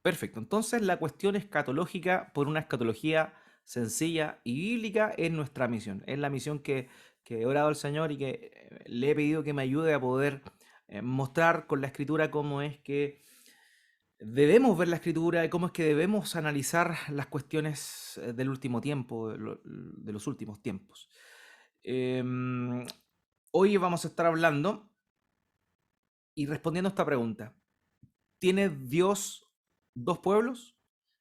Perfecto. Entonces, la cuestión escatológica por una escatología sencilla y bíblica es nuestra misión. Es la misión que he orado al Señor y que le he pedido que me ayude a poder mostrar con la escritura cómo es que debemos ver la escritura y cómo es que debemos analizar las cuestiones del último tiempo, de los últimos tiempos. Em, Hoy vamos a estar hablando y respondiendo a esta pregunta. ¿Tiene Dios dos pueblos?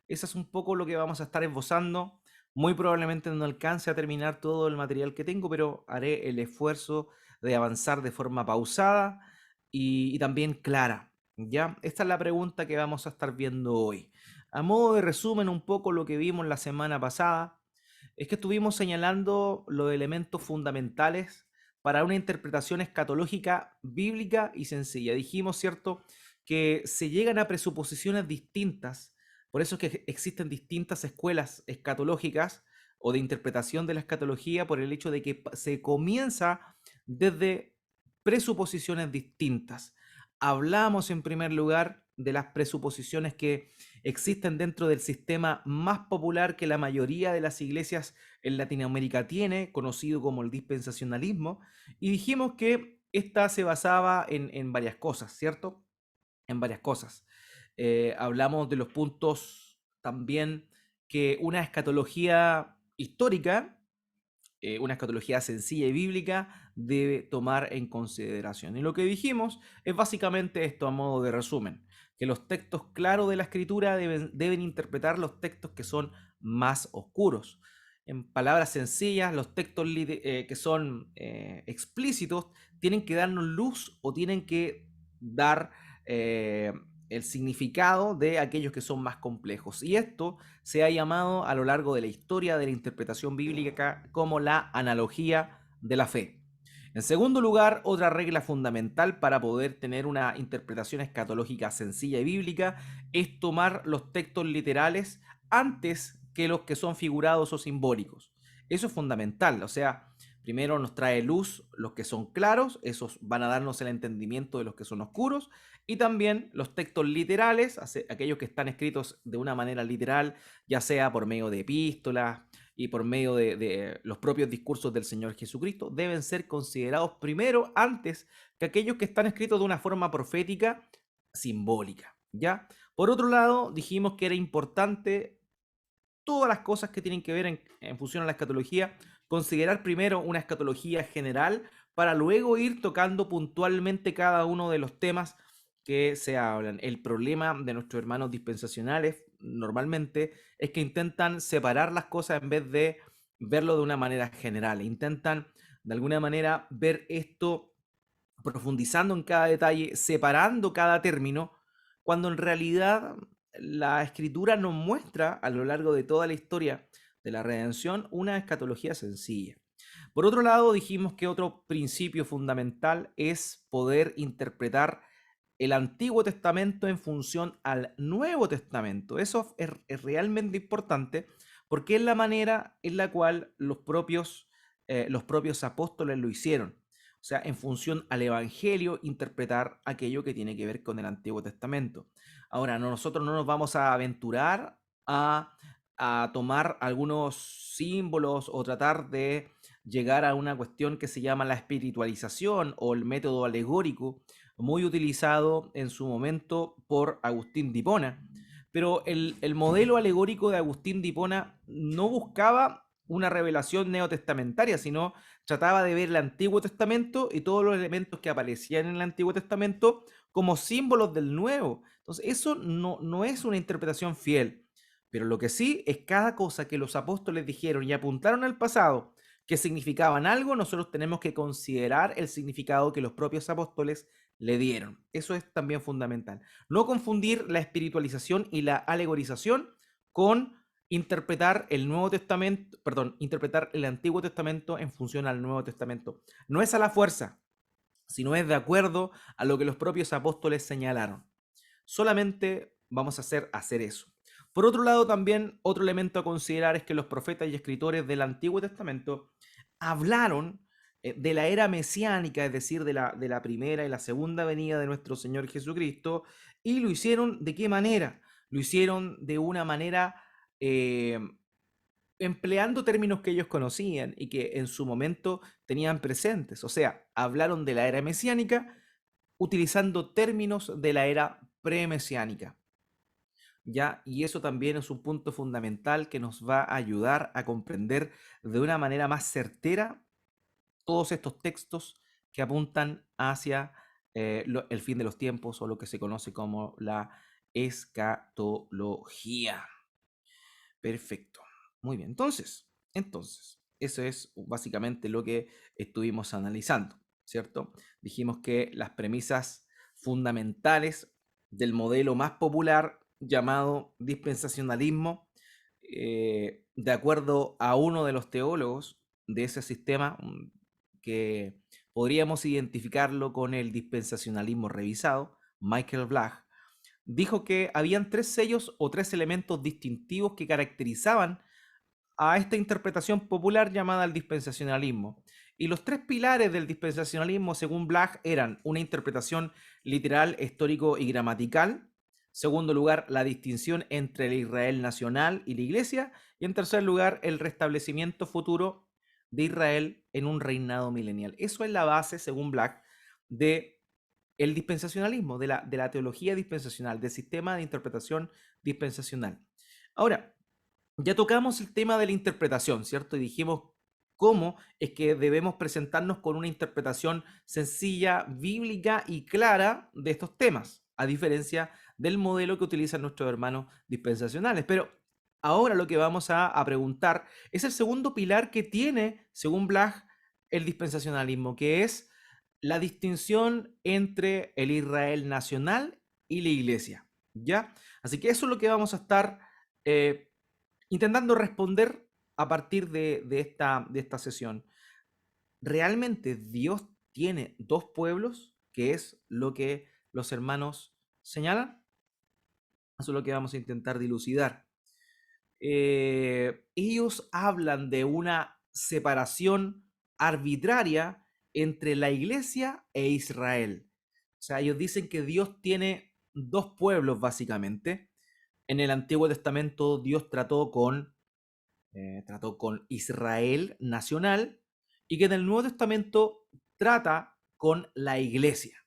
Esa es un poco lo que vamos a estar esbozando. Muy probablemente no alcance a terminar todo el material que tengo, pero haré el esfuerzo de avanzar de forma pausada y también clara. ¿Ya? Esta es la pregunta que vamos a estar viendo hoy. A modo de resumen, un poco lo que vimos la semana pasada, es que estuvimos señalando los elementos fundamentales para una interpretación escatológica bíblica y sencilla. Dijimos, ¿cierto?, que se llegan a presuposiciones distintas, por eso es que existen distintas escuelas escatológicas o de interpretación de la escatología, por el hecho de que se comienza desde presuposiciones distintas. Hablamos en primer lugar de las presuposiciones que existen dentro del sistema más popular que la mayoría de las iglesias en Latinoamérica tiene, conocido como el dispensacionalismo, y dijimos que esta se basaba en varias cosas, ¿cierto? En varias cosas. Hablamos de los puntos también que una escatología histórica, una escatología sencilla y bíblica debe tomar en consideración. Y lo que dijimos es básicamente esto a modo de resumen, que los textos claros de la escritura deben interpretar los textos que son más oscuros. En palabras sencillas, los textos que son explícitos tienen que darnos luz o tienen que dar eh, el significado de aquellos que son más complejos. Y esto se ha llamado a lo largo de la historia de la interpretación bíblica como la analogía de la fe. En segundo lugar, otra regla fundamental para poder tener una interpretación escatológica sencilla y bíblica es tomar los textos literales antes que los que son figurados o simbólicos. Eso es fundamental, o sea, primero nos trae luz los que son claros, esos van a darnos el entendimiento de los que son oscuros, y también los textos literales, aquellos que están escritos de una manera literal, ya sea por medio de epístolas y por medio de los propios discursos del Señor Jesucristo, deben ser considerados primero antes que aquellos que están escritos de una forma profética simbólica, ¿ya? Por otro lado, dijimos que era importante todas las cosas que tienen que ver en función a la escatología, considerar primero una escatología general para luego ir tocando puntualmente cada uno de los temas que se hablan. El problema de nuestros hermanos dispensacionales normalmente es que intentan separar las cosas en vez de verlo de una manera general. Intentan de alguna manera ver esto profundizando en cada detalle, separando cada término, cuando en realidad la escritura nos muestra a lo largo de toda la historia de la redención una escatología sencilla. Por otro lado, dijimos que otro principio fundamental es poder interpretar el Antiguo Testamento en función al Nuevo Testamento. Eso es realmente importante porque es la manera en la cual los propios apóstoles lo hicieron. O sea, en función al Evangelio, interpretar aquello que tiene que ver con el Antiguo Testamento. Ahora, nosotros no nos vamos a aventurar a tomar algunos símbolos o tratar de llegar a una cuestión que se llama la espiritualización o el método alegórico, muy utilizado en su momento por Agustín de Hipona. Pero el modelo alegórico de Agustín de Hipona no buscaba una revelación neotestamentaria, sino trataba de ver el Antiguo Testamento y todos los elementos que aparecían en el Antiguo Testamento como símbolos del Nuevo. Entonces, eso no es una interpretación fiel. Pero lo que sí es cada cosa que los apóstoles dijeron y apuntaron al pasado que significaban algo, nosotros tenemos que considerar el significado que los propios apóstoles le dieron. Eso es también fundamental. No confundir la espiritualización y la alegorización con interpretar el Nuevo Testamento, perdón, interpretar el Antiguo Testamento en función al Nuevo Testamento. No es a la fuerza, sino es de acuerdo a lo que los propios apóstoles señalaron. Solamente vamos a hacer eso. Por otro lado, también otro elemento a considerar es que los profetas y escritores del Antiguo Testamento hablaron de la era mesiánica, es decir, de la primera y la segunda venida de nuestro Señor Jesucristo, y lo hicieron de qué manera? lo hicieron de una manera eh, empleando términos que ellos conocían y que en su momento tenían presentes. O sea, hablaron de la era mesiánica utilizando términos de la era premesiánica. ¿Ya? Y eso también es un punto fundamental que nos va a ayudar a comprender de una manera más certera todos estos textos que apuntan hacia el fin de los tiempos o lo que se conoce como la escatología. Perfecto. Muy bien. Entonces, eso es básicamente lo que estuvimos analizando, ¿cierto? Dijimos que las premisas fundamentales del modelo más popular llamado dispensacionalismo, de acuerdo a uno de los teólogos de ese sistema, que podríamos identificarlo con el dispensacionalismo revisado, Michael Blach, dijo que habían tres sellos o tres elementos distintivos que caracterizaban a esta interpretación popular llamada el dispensacionalismo. Y los tres pilares del dispensacionalismo, según Blach, eran una interpretación literal, histórico y gramatical. Segundo lugar, la distinción entre el Israel nacional y la iglesia. Y en tercer lugar, el restablecimiento futuro de Israel en un reinado milenial. Eso es la base, según Blach, de el dispensacionalismo, de la teología dispensacional, del sistema de interpretación dispensacional. Ahora, ya tocamos el tema de la interpretación, ¿cierto? Y dijimos cómo es que debemos presentarnos con una interpretación sencilla, bíblica y clara de estos temas, a diferencia del modelo que utilizan nuestros hermanos dispensacionales. Pero ahora lo que vamos a preguntar es el segundo pilar que tiene, según Blach, el dispensacionalismo, que es la distinción entre el Israel nacional y la iglesia, ¿ya? Así que eso es lo que vamos a estar eh, intentando responder a partir de esta sesión. ¿Realmente Dios tiene dos pueblos? ¿Que es lo que los hermanos señalan? Eso es lo que vamos a intentar dilucidar. Ellos hablan de una separación arbitraria entre la iglesia e Israel. O sea, ellos dicen que Dios tiene dos pueblos básicamente. En el Antiguo Testamento Dios trató con Israel nacional y que en el Nuevo Testamento trata con la iglesia.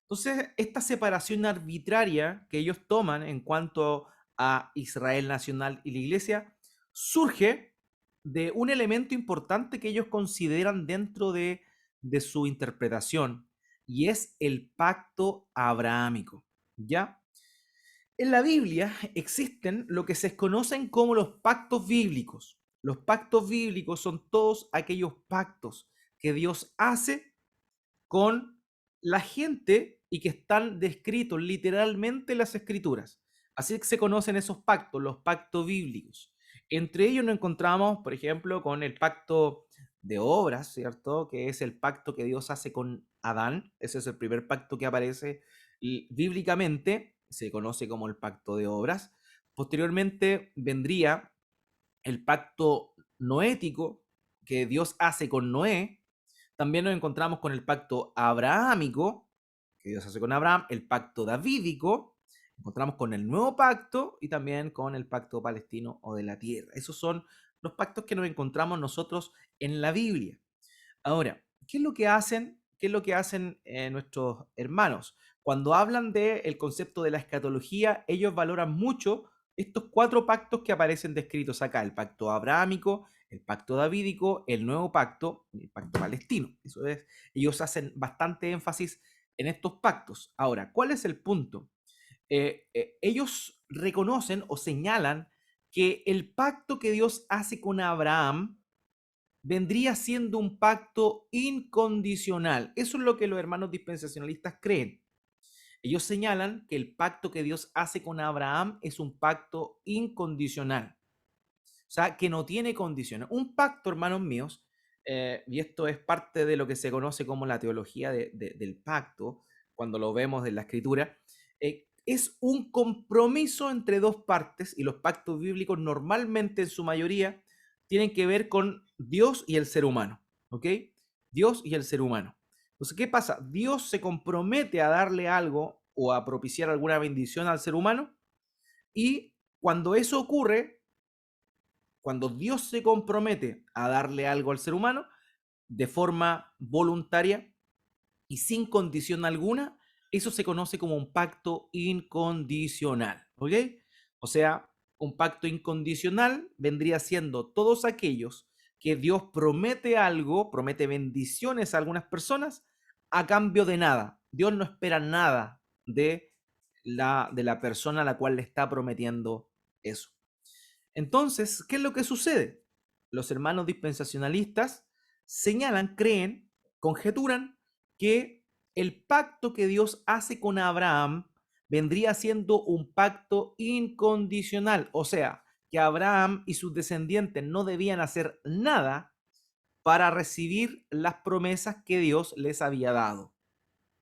Entonces, esta separación arbitraria que ellos toman en cuanto a Israel nacional y la iglesia surge de un elemento importante que ellos consideran dentro de su interpretación y es el pacto abrahámico. ¿Ya? En la Biblia existen lo que se conocen como los pactos bíblicos. Los pactos bíblicos son todos aquellos pactos que Dios hace con la gente y que están descritos literalmente en las escrituras. Así que se conocen esos pactos, los pactos bíblicos. Entre ellos nos encontramos, por ejemplo, con el pacto de obras, ¿cierto? Que es el pacto que Dios hace con Adán. Ese es el primer pacto que aparece bíblicamente. Se conoce como el pacto de obras. Posteriormente vendría el pacto noético que Dios hace con Noé. También nos encontramos con el pacto abrahámico, que Dios hace con Abraham, el pacto davídico, encontramos con el nuevo pacto y también con el pacto palestino o de la tierra. Esos son los pactos que nos encontramos nosotros en la Biblia. Ahora, ¿qué es lo que hacen? ¿Qué es lo que hacen nuestros hermanos? Cuando hablan del concepto de la escatología, ellos valoran mucho estos cuatro pactos que aparecen descritos acá: el pacto abrahámico, el pacto davídico, el nuevo pacto y el pacto palestino. Eso es, ellos hacen bastante énfasis en estos pactos. Ahora, ¿cuál es el punto? Ellos reconocen o señalan que el pacto que Dios hace con Abraham vendría siendo un pacto incondicional. Eso es lo que los hermanos dispensacionalistas creen. Ellos señalan que el pacto que Dios hace con Abraham es un pacto incondicional. O sea, que no tiene condiciones. Un pacto, hermanos míos, y esto es parte de lo que se conoce como la teología del pacto, cuando lo vemos en la escritura, es un compromiso entre dos partes, y los pactos bíblicos normalmente en su mayoría tienen que ver con Dios y el ser humano, ¿ok? Dios y el ser humano. Entonces, ¿qué pasa? Dios se compromete a darle algo o a propiciar alguna bendición al ser humano, Y cuando eso ocurre, cuando Dios se compromete a darle algo al ser humano de forma voluntaria y sin condición alguna, eso se conoce como un pacto incondicional, ¿ok? O sea, un pacto incondicional vendría siendo todos aquellos que Dios promete algo, promete bendiciones a algunas personas a cambio de nada. Dios no espera nada de la persona a la cual le está prometiendo eso. Entonces, ¿qué es lo que sucede? Los hermanos dispensacionalistas señalan, creen, conjeturan que el pacto que Dios hace con Abraham vendría siendo un pacto incondicional, o sea, que Abraham y sus descendientes no debían hacer nada para recibir las promesas que Dios les había dado.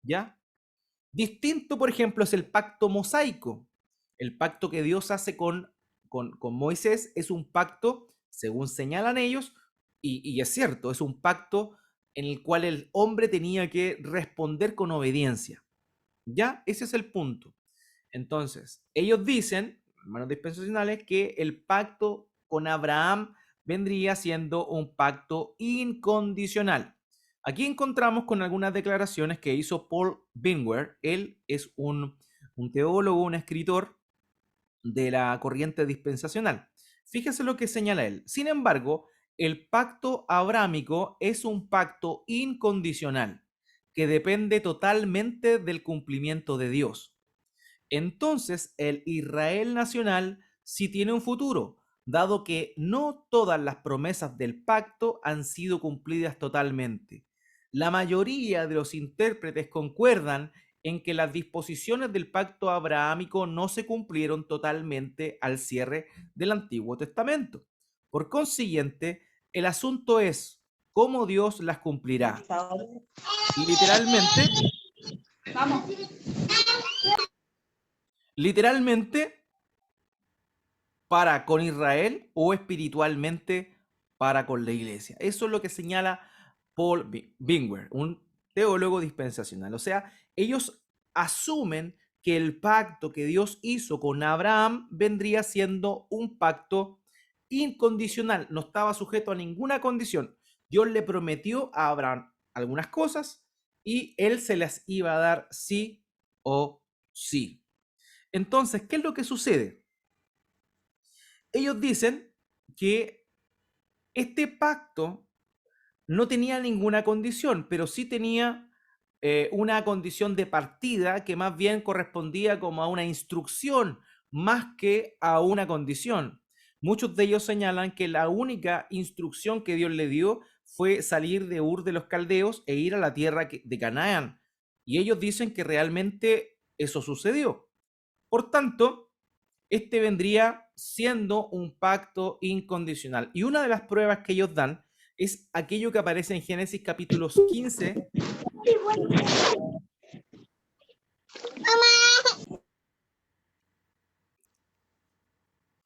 ¿Ya? Distinto, por ejemplo, es el pacto mosaico. El pacto que Dios hace con Moisés es un pacto, según señalan ellos, y es cierto, es un pacto en el cual el hombre tenía que responder con obediencia. ¿Ya? Ese es el punto. Entonces, ellos dicen, hermanos dispensacionales, que el pacto con Abraham vendría siendo un pacto incondicional. Aquí encontramos con algunas declaraciones que hizo Paul Bingwer. Él es un teólogo, un escritor de la corriente dispensacional. Fíjese lo que señala él. Sin embargo, el pacto abrámico es un pacto incondicional que depende totalmente del cumplimiento de Dios. Entonces, el Israel nacional sí tiene un futuro, dado que no todas las promesas del pacto han sido cumplidas totalmente. La mayoría de los intérpretes concuerdan en que las disposiciones del pacto abrahámico no se cumplieron totalmente al cierre del Antiguo Testamento. Por consiguiente, el asunto es cómo Dios las cumplirá. Literalmente, literalmente para con Israel o espiritualmente para con la iglesia. Eso es lo que señala Paul Bingwer, un teólogo dispensacional. O sea, ellos asumen que el pacto que Dios hizo con Abraham vendría siendo un pacto incondicional, no estaba sujeto a ninguna condición. Dios le prometió a Abraham algunas cosas y él se las iba a dar sí o sí. Entonces, ¿qué es lo que sucede? Ellos dicen que este pacto no tenía ninguna condición, pero sí tenía una condición de partida que más bien correspondía como a una instrucción más que a una condición. Muchos de ellos señalan que la única instrucción que Dios le dio fue salir de Ur de los Caldeos e ir a la tierra de Canaán. Y ellos dicen que realmente eso sucedió. Por tanto, este vendría siendo un pacto incondicional. Y una de las pruebas que ellos dan es aquello que aparece en Génesis capítulos 15.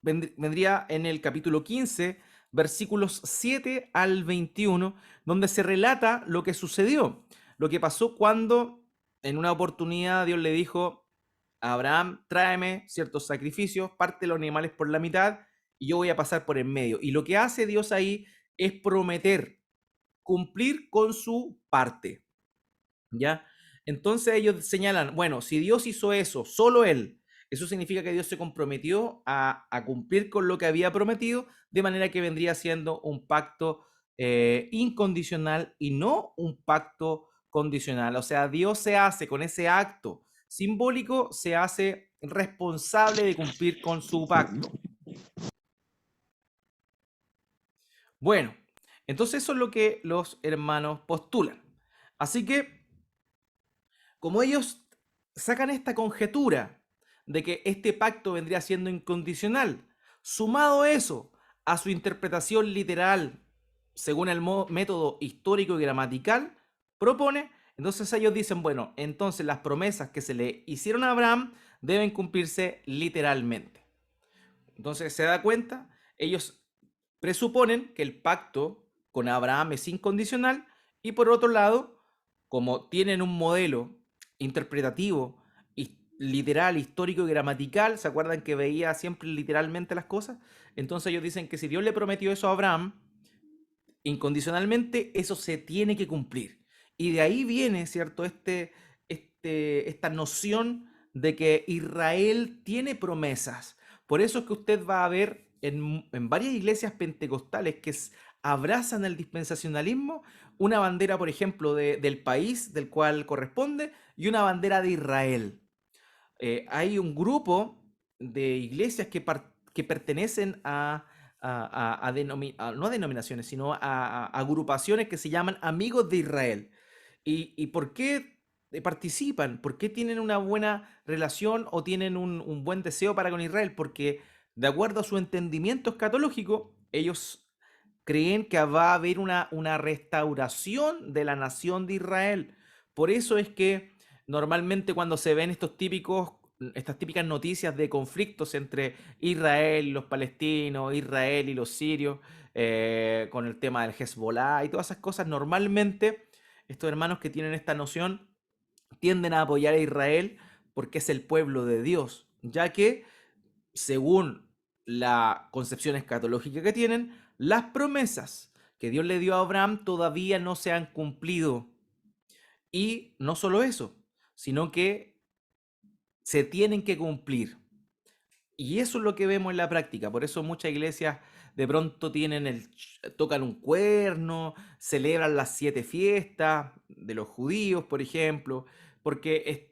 Vendría en el capítulo 15, versículos 7 al 21, donde se relata lo que sucedió, lo que pasó cuando en una oportunidad Dios le dijo a Abraham, tráeme ciertos sacrificios, parte los animales por la mitad y yo voy a pasar por en medio. Y lo que hace Dios ahí es prometer cumplir con su parte, ¿ya? Entonces ellos señalan, bueno, si Dios hizo eso, solo Él, eso significa que Dios se comprometió a cumplir con lo que había prometido, de manera que vendría siendo un pacto incondicional y no un pacto condicional. O sea, Dios se hace con ese acto simbólico, se hace responsable de cumplir con su pacto. Bueno, entonces eso es lo que los hermanos postulan. Así que, como ellos sacan esta conjetura de que este pacto vendría siendo incondicional, sumado eso a su interpretación literal según el método histórico y gramatical, propone, entonces ellos dicen, bueno, entonces las promesas que se le hicieron a Abraham deben cumplirse literalmente. Entonces se da cuenta, ellos presuponen que el pacto con Abraham es incondicional y por otro lado, como tienen un modelo interpretativo literal, histórico y gramatical. ¿Se acuerdan que veía siempre literalmente las cosas? Entonces ellos dicen que si Dios le prometió eso a Abraham, incondicionalmente, eso se tiene que cumplir. Y de ahí viene, ¿cierto? Esta noción de que Israel tiene promesas. Por eso es que usted va a ver en varias iglesias pentecostales que abrazan el dispensacionalismo, una bandera, por ejemplo, del país del cual corresponde y una bandera de Israel. Hay un grupo de iglesias que pertenecen no a denominaciones, sino a agrupaciones que se llaman Amigos de Israel. ¿Y por qué participan? ¿Por qué tienen una buena relación o tienen un buen deseo para con Israel? Porque de acuerdo a su entendimiento escatológico, ellos creen que va a haber una restauración de la nación de Israel. Por eso es que normalmente cuando se ven estas típicas noticias de conflictos entre Israel y los palestinos, Israel y los sirios, con el tema del Hezbollah y todas esas cosas, normalmente estos hermanos que tienen esta noción tienden a apoyar a Israel porque es el pueblo de Dios, ya que según la concepción escatológica que tienen, las promesas que Dios le dio a Abraham todavía no se han cumplido. Y no solo eso, sino que se tienen que cumplir. Y eso es lo que vemos en la práctica. Por eso muchas iglesias de pronto tocan un cuerno, celebran las 7 fiestas de los judíos, por ejemplo, porque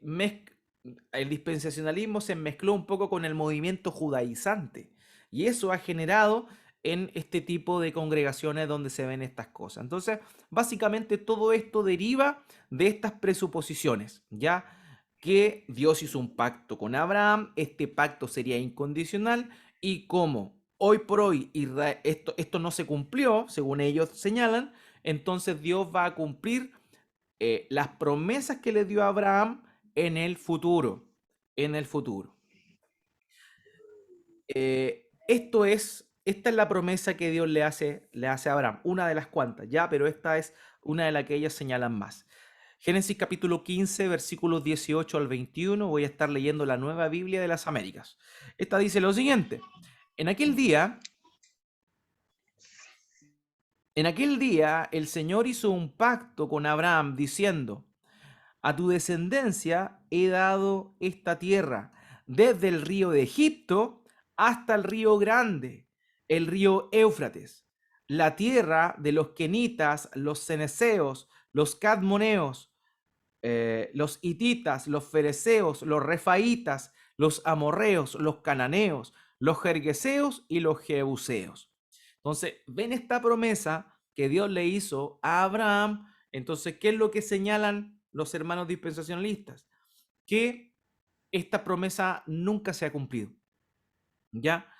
el dispensacionalismo se mezcló un poco con el movimiento judaizante. Y eso ha generado en este tipo de congregaciones donde se ven estas cosas. Entonces, básicamente todo esto deriva de estas presuposiciones, ¿ya? Que Dios hizo un pacto con Abraham, este pacto sería incondicional y como hoy por hoy esto no se cumplió, según ellos señalan, entonces Dios va a cumplir las promesas que le dio a Abraham en el futuro, en el futuro. Esta es la promesa que Dios le hace a Abraham, una de las cuantas, ya, pero esta es una de las que ellos señalan más. Génesis capítulo 15, versículos 18 al 21, voy a estar leyendo la Nueva Biblia de las Américas. Esta dice lo siguiente: en aquel día, en aquel día el Señor hizo un pacto con Abraham diciendo: a tu descendencia he dado esta tierra, desde el río de Egipto hasta el río grande, el río Éufrates, la tierra de los kenitas, los ceneseos, los cadmoneos, los hititas, los fereceos, los refaitas, los amorreos, los cananeos, los jergueseos y los jebuseos. Entonces, ven esta promesa que Dios le hizo a Abraham. Entonces, ¿qué es lo que señalan los hermanos dispensacionalistas? Que esta promesa nunca se ha cumplido, ¿ya?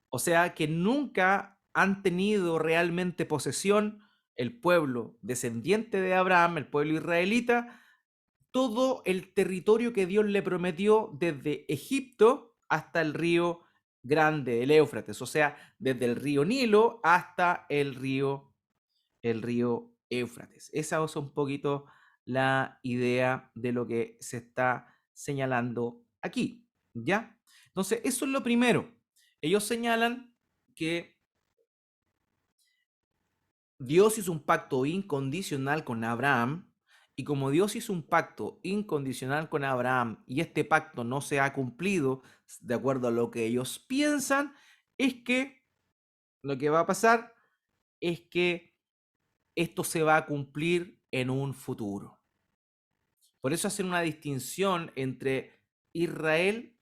O sea, que nunca han tenido realmente posesión el pueblo descendiente de Abraham, el pueblo israelita, todo el territorio que Dios le prometió desde Egipto hasta el río grande, el Éufrates, o sea, desde el río Nilo hasta el río Éufrates. Esa es un poquito la idea de lo que se está señalando aquí, ¿ya? Entonces, eso es lo primero. Ellos señalan que Dios hizo un pacto incondicional con Abraham, y como Dios hizo un pacto incondicional con Abraham y este pacto no se ha cumplido de acuerdo a lo que ellos piensan, es que lo que va a pasar es que esto se va a cumplir en un futuro. Por eso hacen una distinción entre Israel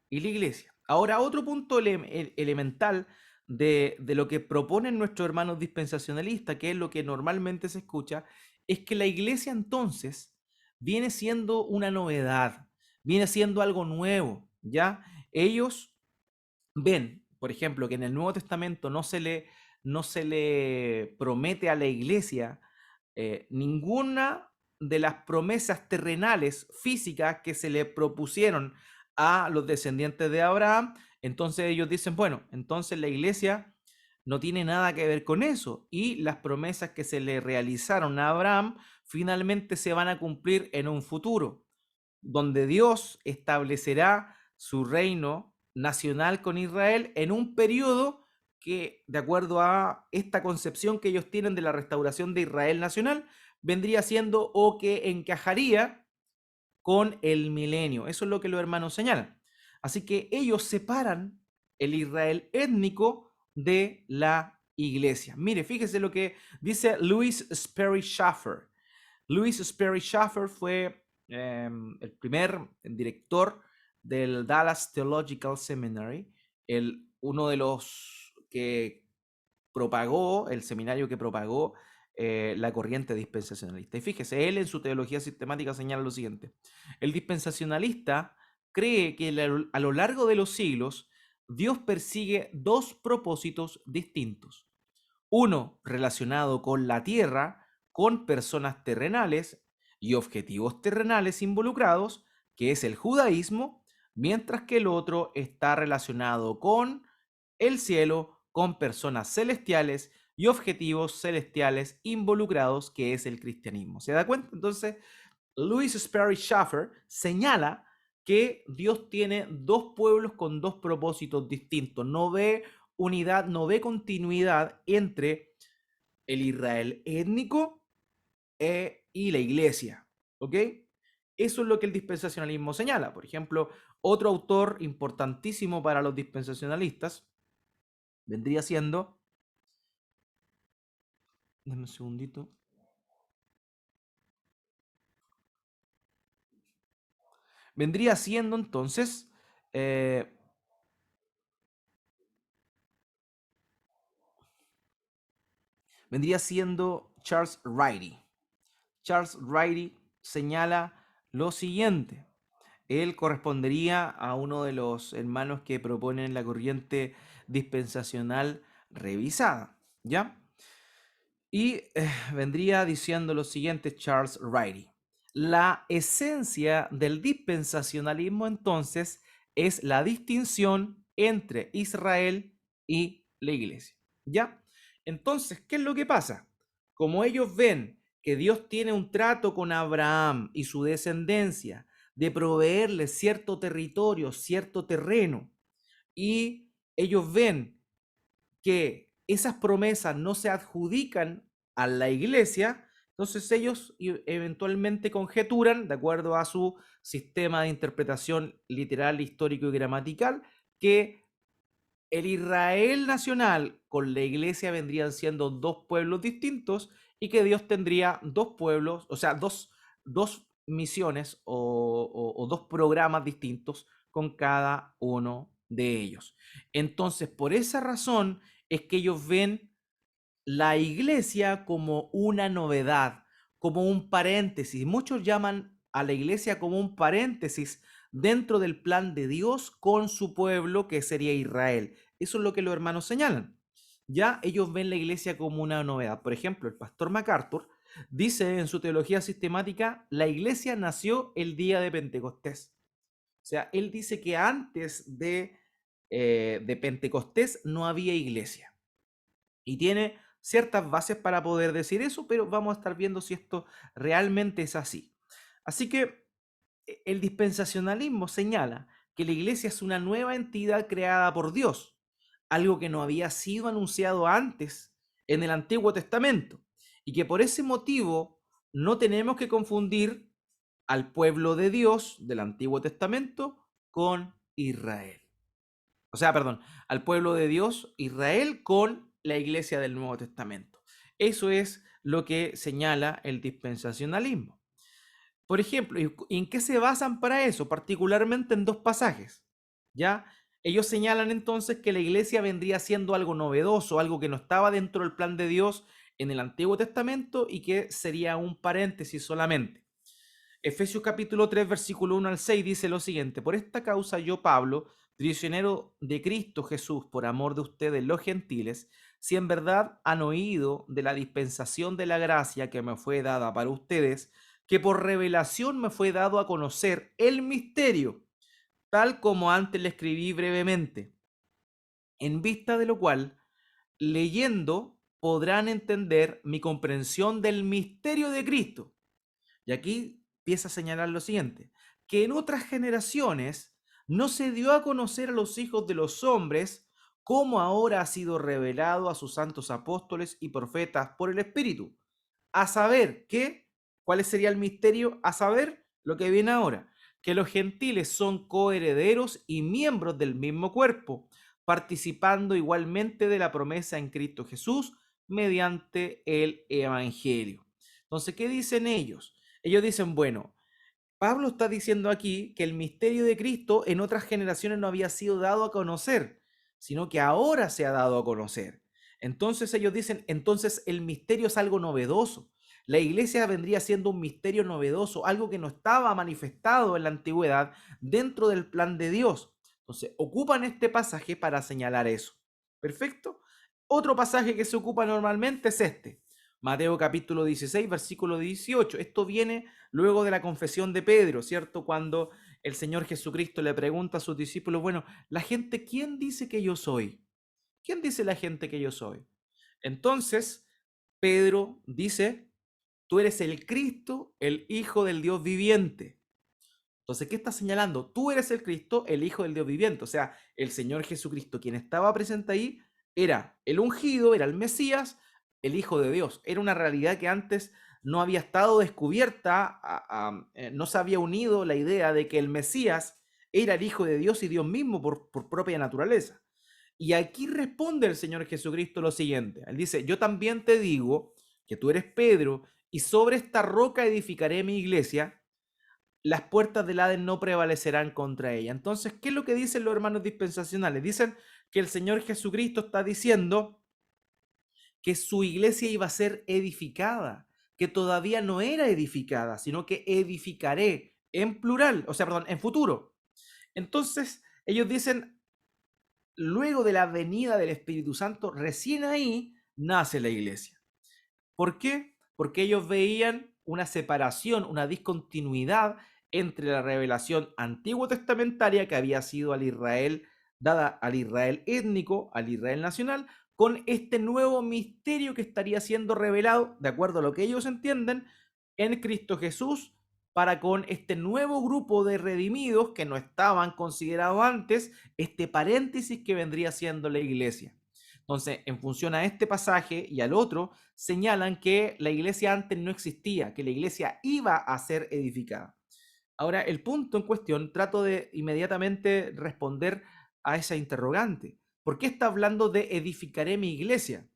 y la iglesia. Ahora, otro punto elemental de lo que proponen nuestros hermanos dispensacionalistas, que es lo que normalmente se escucha, es que la iglesia entonces viene siendo una novedad, viene siendo algo nuevo, ¿ya? Ellos ven, por ejemplo, que en el Nuevo Testamento no se le promete a la iglesia ninguna de las promesas terrenales físicas que se le propusieron a los descendientes de Abraham. Entonces ellos dicen, bueno, entonces la iglesia no tiene nada que ver con eso, y las promesas que se le realizaron a Abraham finalmente se van a cumplir en un futuro. donde Dios establecerá su reino nacional con Israel en un periodo que, de acuerdo a esta concepción que ellos tienen de la restauración de Israel nacional, vendría siendo o que encajaría con el milenio. Eso es lo que los hermanos señalan. Así que ellos separan el Israel étnico de la iglesia. Mire, fíjese lo que dice Louis Sperry Schaeffer. Louis Sperry Schaeffer fue el primer director del Dallas Theological Seminary, uno de los que propagó, el seminario que propagó la corriente dispensacionalista. Y fíjese, él en su teología sistemática señala lo siguiente: el dispensacionalista cree que a lo largo de los siglos Dios persigue dos propósitos distintos. Uno relacionado con la tierra, con personas terrenales y objetivos terrenales involucrados, que es el judaísmo, mientras que el otro está relacionado con el cielo, con personas celestiales y objetivos celestiales involucrados, que es el cristianismo. ¿Se da cuenta? Entonces, Louis Sperry Schaeffer señala que Dios tiene dos pueblos con dos propósitos distintos. No ve unidad, no ve continuidad entre el Israel étnico y la iglesia. ¿Ok? Eso es lo que el dispensacionalismo señala. Por ejemplo, otro autor importantísimo para los dispensacionalistas vendría siendo, déjame un segundito, vendría siendo entonces vendría siendo Charles Riley. Charles Riley señala lo siguiente: él correspondería a uno de los hermanos que proponen la corriente dispensacional revisada, ¿ya? Y vendría diciendo lo siguiente Charles Riley: la esencia del dispensacionalismo entonces es la distinción entre Israel y la iglesia, ¿ya? Entonces, ¿qué es lo que pasa? Como ellos ven que Dios tiene un trato con Abraham y su descendencia de proveerle cierto territorio, cierto terreno, y ellos ven que esas promesas no se adjudican a la iglesia, entonces ellos eventualmente conjeturan, de acuerdo a su sistema de interpretación literal, histórico y gramatical, que el Israel nacional con la iglesia vendrían siendo dos pueblos distintos y que Dios tendría dos pueblos, o sea, dos misiones o dos programas distintos con cada uno de ellos. Entonces, por esa razón es que ellos ven la iglesia como una novedad, como un paréntesis. Muchos llaman a la iglesia como un paréntesis dentro del plan de Dios con su pueblo, que sería Israel. Eso es lo que los hermanos señalan. Ya ellos ven la iglesia como una novedad. Por ejemplo, el pastor MacArthur dice en su teología sistemática: la iglesia nació el día de Pentecostés. O sea, él dice que antes de Pentecostés no había iglesia. Y tiene ciertas bases para poder decir eso, pero vamos a estar viendo si esto realmente es así. Así que el dispensacionalismo señala que la iglesia es una nueva entidad creada por Dios, algo que no había sido anunciado antes en el Antiguo Testamento, y que por ese motivo no tenemos que confundir al pueblo de Dios del Antiguo Testamento con Israel. O sea, perdón, al pueblo de Dios, Israel, con la iglesia del Nuevo Testamento. Eso es lo que señala el dispensacionalismo. Por ejemplo, ¿en qué se basan para eso? Particularmente en dos pasajes. ¿Ya? Ellos señalan entonces que la iglesia vendría siendo algo novedoso, algo que no estaba dentro del plan de Dios en el Antiguo Testamento y que sería un paréntesis solamente. Efesios capítulo 3, versículo 1 al 6 dice lo siguiente: por esta causa yo, Pablo, prisionero de Cristo Jesús, por amor de ustedes los gentiles, si en verdad han oído de la dispensación de la gracia que me fue dada para ustedes, que por revelación me fue dado a conocer el misterio, tal como antes le escribí brevemente, en vista de lo cual, leyendo, podrán entender mi comprensión del misterio de Cristo. Y aquí empieza a señalar lo siguiente: que en otras generaciones no se dio a conocer a los hijos de los hombres, como ahora ha sido revelado a sus santos apóstoles y profetas por el Espíritu. A saber que, ¿cuál sería el misterio? A saber lo que viene ahora, que los gentiles son coherederos y miembros del mismo cuerpo, participando igualmente de la promesa en Cristo Jesús mediante el Evangelio. Entonces, ¿qué dicen ellos? Ellos dicen, bueno, Pablo está diciendo aquí que el misterio de Cristo en otras generaciones no había sido dado a conocer, sino que ahora se ha dado a conocer. Entonces ellos dicen, entonces el misterio es algo novedoso. La iglesia vendría siendo un misterio novedoso, algo que no estaba manifestado en la antigüedad dentro del plan de Dios. Entonces ocupan este pasaje para señalar eso. ¿Perfecto? Otro pasaje que se ocupa normalmente es este. Mateo capítulo 16, versículo 18. Esto viene luego de la confesión de Pedro, ¿cierto? Cuando el Señor Jesucristo le pregunta a sus discípulos, bueno, la gente, ¿quién dice que yo soy? ¿Quién dice la gente que yo soy? Entonces, Pedro dice, tú eres el Cristo, el Hijo del Dios viviente. Entonces, ¿qué está señalando? Tú eres el Cristo, el Hijo del Dios viviente. O sea, el Señor Jesucristo, quien estaba presente ahí, era el ungido, era el Mesías, el Hijo de Dios. Era una realidad que antes no había estado descubierta, no se había unido la idea de que el Mesías era el Hijo de Dios y Dios mismo por propia naturaleza. Y aquí responde el Señor Jesucristo lo siguiente. Él dice, yo también te digo que tú eres Pedro y sobre esta roca edificaré mi iglesia, las puertas del Hades no prevalecerán contra ella. Entonces, ¿qué es lo que dicen los hermanos dispensacionales? Dicen que el Señor Jesucristo está diciendo que su iglesia iba a ser edificada, que todavía no era edificada, sino que edificaré en plural, o sea, perdón, en futuro. Entonces, ellos dicen, luego de la venida del Espíritu Santo, recién ahí nace la iglesia. ¿Por qué? Porque ellos veían una separación, una discontinuidad entre la revelación antiguo testamentaria que había sido al Israel, dada al Israel étnico, al Israel nacional, con este nuevo misterio que estaría siendo revelado, de acuerdo a lo que ellos entienden, en Cristo Jesús, para con este nuevo grupo de redimidos que no estaban considerados antes, este paréntesis que vendría siendo la iglesia. Entonces, en función a este pasaje y al otro, señalan que la iglesia antes no existía, que la iglesia iba a ser edificada. Ahora, el punto en cuestión, trato de inmediatamente responder a esa interrogante. ¿Por qué está hablando de edificaré mi iglesia?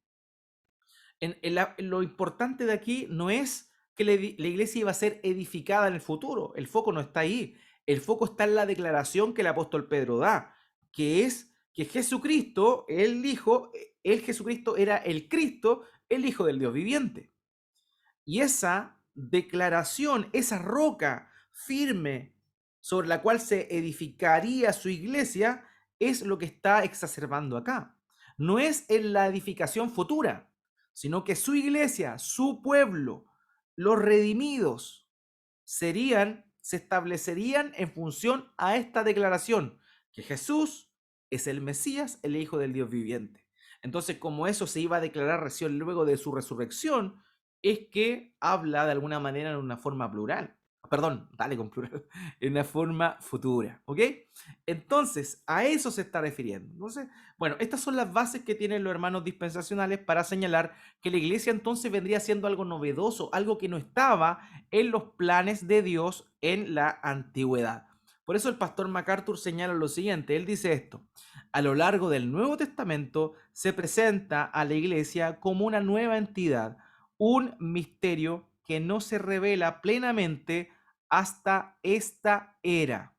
Lo importante de aquí no es que la iglesia iba a ser edificada en el futuro. El foco no está ahí. El foco está en la declaración que el apóstol Pedro da, que es que Jesucristo, el Hijo, el Jesucristo era el Cristo, el Hijo del Dios viviente. Y esa declaración, esa roca firme sobre la cual se edificaría su iglesia, es lo que está exacerbando acá. No es en la edificación futura, sino que su iglesia, su pueblo, los redimidos, se establecerían en función a esta declaración, que Jesús es el Mesías, el Hijo del Dios viviente. Entonces, como eso se iba a declarar recién luego de su resurrección, es que habla de alguna manera en una forma plural. Perdón, dale con plural, en una forma futura, ¿ok? Entonces, a eso se está refiriendo. Entonces, bueno, estas son las bases que tienen los hermanos dispensacionales para señalar que la iglesia entonces vendría siendo algo novedoso, algo que no estaba en los planes de Dios en la antigüedad. Por eso el pastor MacArthur señala lo siguiente, él dice esto, a lo largo del Nuevo Testamento se presenta a la iglesia como una nueva entidad, un misterio que no se revela plenamente hasta esta era.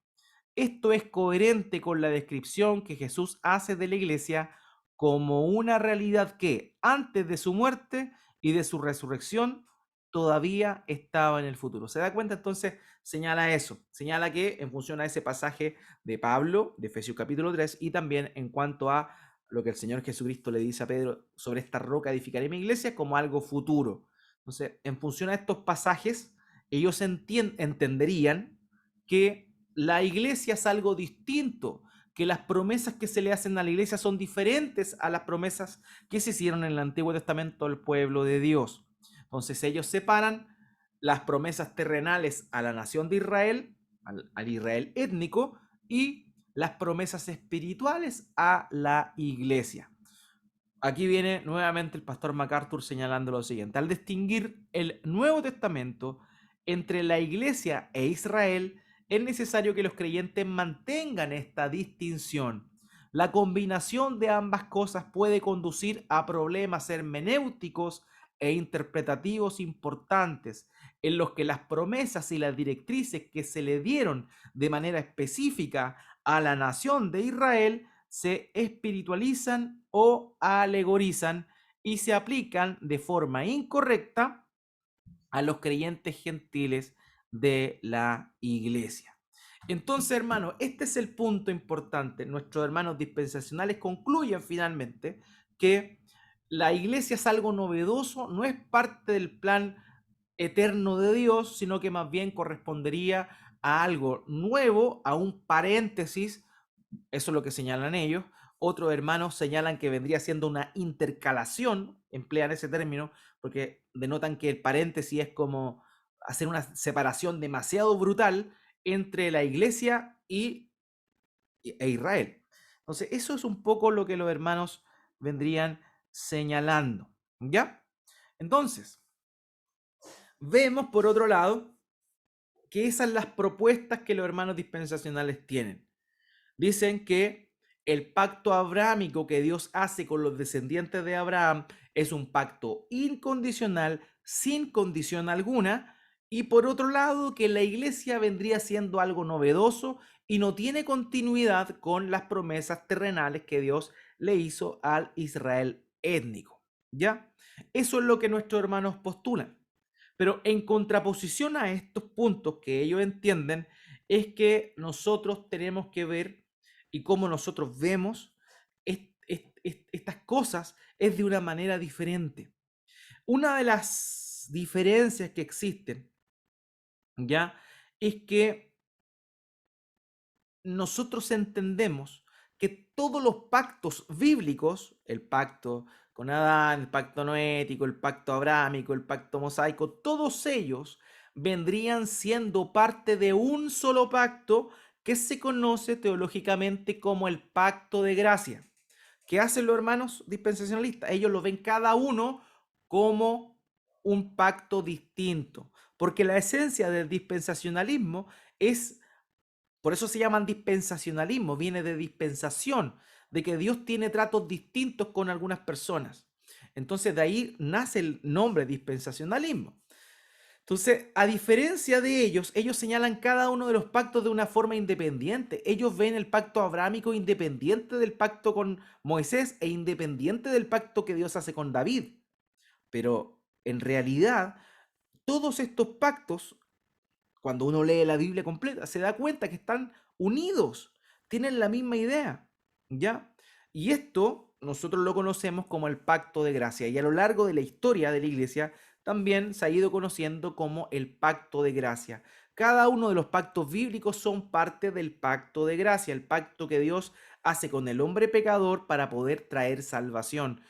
Esto es coherente con la descripción que Jesús hace de la iglesia como una realidad que antes de su muerte y de su resurrección todavía estaba en el futuro. ¿Se da cuenta? Entonces señala eso, señala que en función a ese pasaje de Pablo, de Efesios capítulo 3, y también en cuanto a lo que el Señor Jesucristo le dice a Pedro, sobre esta roca edificaré mi iglesia, como algo futuro. Entonces, en función a estos pasajes, ellos entenderían que la iglesia es algo distinto, que las promesas que se le hacen a la iglesia son diferentes a las promesas que se hicieron en el Antiguo Testamento al pueblo de Dios. Entonces ellos separan las promesas terrenales a la nación de Israel al Israel étnico, y las promesas espirituales a la iglesia. Aquí viene nuevamente el pastor MacArthur señalando lo siguiente: al distinguir el Nuevo Testamento entre la iglesia e Israel, es necesario que los creyentes mantengan esta distinción. La combinación de ambas cosas puede conducir a problemas hermenéuticos e interpretativos importantes, en los que las promesas y las directrices que se le dieron de manera específica a la nación de Israel se espiritualizan o alegorizan y se aplican de forma incorrecta a los creyentes gentiles de la iglesia. Entonces, hermanos, este es el punto importante. Nuestros hermanos dispensacionales concluyen finalmente que la iglesia es algo novedoso, no es parte del plan eterno de Dios, sino que más bien correspondería a algo nuevo, a un paréntesis. Eso es lo que señalan ellos. Otros hermanos señalan que vendría siendo una intercalación, emplean ese término, porque denotan que el paréntesis es como hacer una separación demasiado brutal entre la iglesia e Israel. Entonces, eso es un poco lo que los hermanos vendrían señalando. ¿Ya? Entonces, vemos por otro lado que esas son las propuestas que los hermanos dispensacionales tienen. Dicen que el pacto abrahámico que Dios hace con los descendientes de Abraham es un pacto incondicional, sin condición alguna, y por otro lado que la iglesia vendría siendo algo novedoso y no tiene continuidad con las promesas terrenales que Dios le hizo al Israel étnico. ¿Ya? Eso es lo que nuestros hermanos postulan. Pero en contraposición a estos puntos que ellos entienden, es que nosotros tenemos que ver, y cómo nosotros vemos estas cosas es de una manera diferente. Una de las diferencias que existen, ¿ya? Es que nosotros entendemos que todos los pactos bíblicos, el pacto con Adán, el pacto noético, el pacto abrámico, el pacto mosaico, todos ellos vendrían siendo parte de un solo pacto que se conoce teológicamente como el pacto de gracia. ¿Qué hacen los hermanos dispensacionalistas? Ellos lo ven cada uno como un pacto distinto, porque la esencia del dispensacionalismo es, por eso se llaman dispensacionalismo, viene de dispensación, de que Dios tiene tratos distintos con algunas personas. Entonces de ahí nace el nombre dispensacionalismo. Entonces, a diferencia de ellos señalan cada uno de los pactos de una forma independiente. Ellos ven el pacto abrámico independiente del pacto con Moisés e independiente del pacto que Dios hace con David. Pero en realidad, todos estos pactos, cuando uno lee la Biblia completa, se da cuenta que están unidos, tienen la misma idea, ¿ya? Y esto nosotros lo conocemos como el pacto de gracia, y a lo largo de la historia de la iglesia también se ha ido conociendo como el pacto de gracia. Cada uno de los pactos bíblicos son parte del pacto de gracia, el pacto que Dios hace con el hombre pecador para poder traer salvación,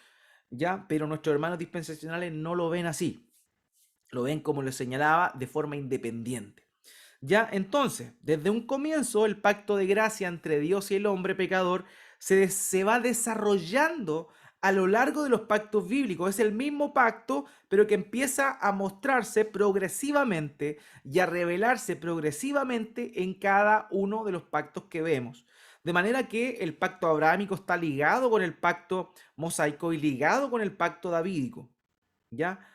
¿ya? Pero nuestros hermanos dispensacionales no lo ven así, lo ven, como les señalaba, de forma independiente. Ya, entonces, desde un comienzo, el pacto de gracia entre Dios y el hombre pecador se va desarrollando a lo largo de los pactos bíblicos. Es el mismo pacto, pero que empieza a mostrarse progresivamente y a revelarse progresivamente en cada uno de los pactos que vemos. De manera que el pacto abrahámico está ligado con el pacto mosaico y ligado con el pacto davídico. ¿Ya?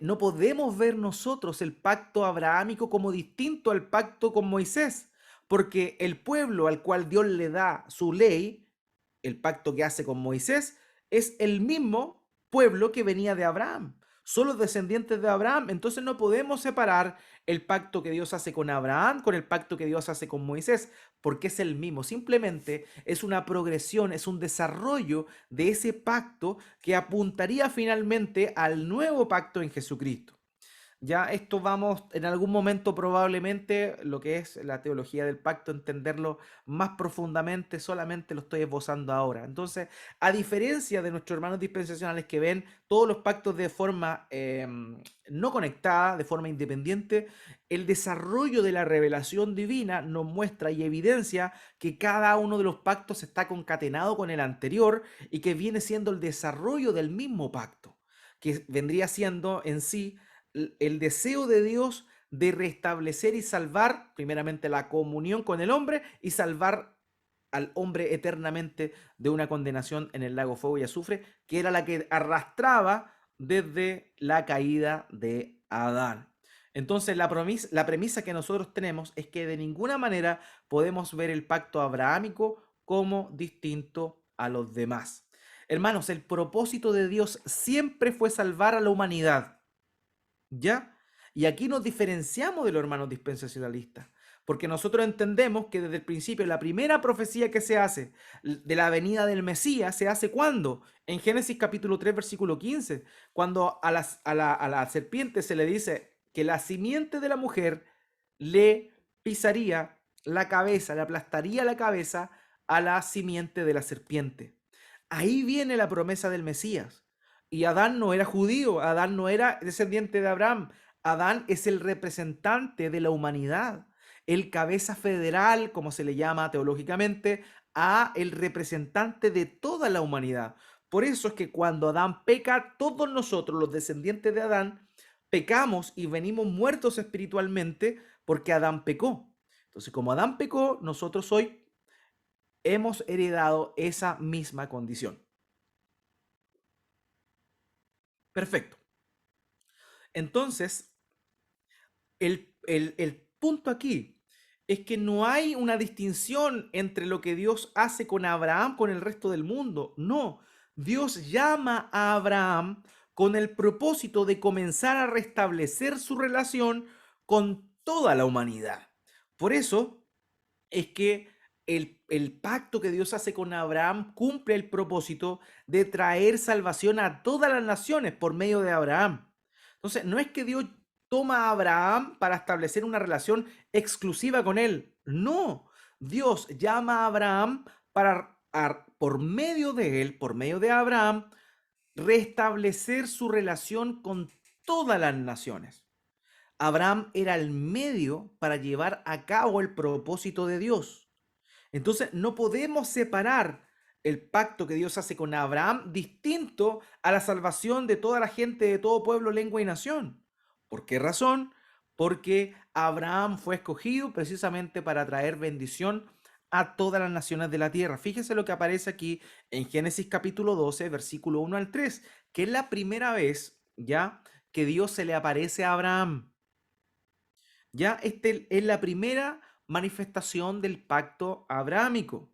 No podemos ver nosotros el pacto abrahámico como distinto al pacto con Moisés, porque el pueblo al cual Dios le da su ley, el pacto que hace con Moisés, es el mismo pueblo que venía de Abraham. Son los descendientes de Abraham. Entonces no podemos separar el pacto que Dios hace con Abraham con el pacto que Dios hace con Moisés, porque es el mismo. Simplemente es una progresión, es un desarrollo de ese pacto que apuntaría finalmente al nuevo pacto en Jesucristo. Ya esto vamos en algún momento probablemente lo que es la teología del pacto, entenderlo más profundamente, solamente lo estoy esbozando ahora. Entonces, a diferencia de nuestros hermanos dispensacionales que ven todos los pactos de forma no conectada, de forma independiente, el desarrollo de la revelación divina nos muestra y evidencia que cada uno de los pactos está concatenado con el anterior y que viene siendo el desarrollo del mismo pacto, que vendría siendo en sí el deseo de Dios de restablecer y salvar primeramente la comunión con el hombre y salvar al hombre eternamente de una condenación en el lago fuego y azufre, que era la que arrastraba desde la caída de Adán. Entonces la premisa que nosotros tenemos es que de ninguna manera podemos ver el pacto abrahámico como distinto a los demás. Hermanos, el propósito de Dios siempre fue salvar a la humanidad. ¿Ya? Y aquí nos diferenciamos de los hermanos dispensacionalistas, porque nosotros entendemos que desde el principio la primera profecía que se hace de la venida del Mesías se hace ¿cuándo? En Génesis capítulo 3 versículo 15, cuando a la serpiente se le dice que la simiente de la mujer le pisaría la cabeza, le aplastaría la cabeza a la simiente de la serpiente. Ahí viene la promesa del Mesías. Y Adán no era judío, Adán no era descendiente de Abraham. Adán es el representante de la humanidad, el cabeza federal, como se le llama teológicamente, a el representante de toda la humanidad. Por eso es que cuando Adán peca, todos nosotros, los descendientes de Adán, pecamos y venimos muertos espiritualmente porque Adán pecó. Entonces, como Adán pecó, nosotros hoy hemos heredado esa misma condición. Perfecto. Entonces, el punto aquí es que no hay una distinción entre lo que Dios hace con Abraham con el resto del mundo. No, Dios llama a Abraham con el propósito de comenzar a restablecer su relación con toda la humanidad. Por eso es que el pacto que Dios hace con Abraham cumple el propósito de traer salvación a todas las naciones por medio de Abraham. Entonces, no es que Dios toma a Abraham para establecer una relación exclusiva con él. No, Dios llama a Abraham para, por medio de él, por medio de Abraham, restablecer su relación con todas las naciones. Abraham era el medio para llevar a cabo el propósito de Dios. Entonces, no podemos separar el pacto que Dios hace con Abraham distinto a la salvación de toda la gente, de todo pueblo, lengua y nación. ¿Por qué razón? Porque Abraham fue escogido precisamente para traer bendición a todas las naciones de la tierra. Fíjese lo que aparece aquí en Génesis capítulo 12, versículo 1 al 3, que es la primera vez ya que Dios se le aparece a Abraham. Ya este es la primera manifestación del pacto abrahámico.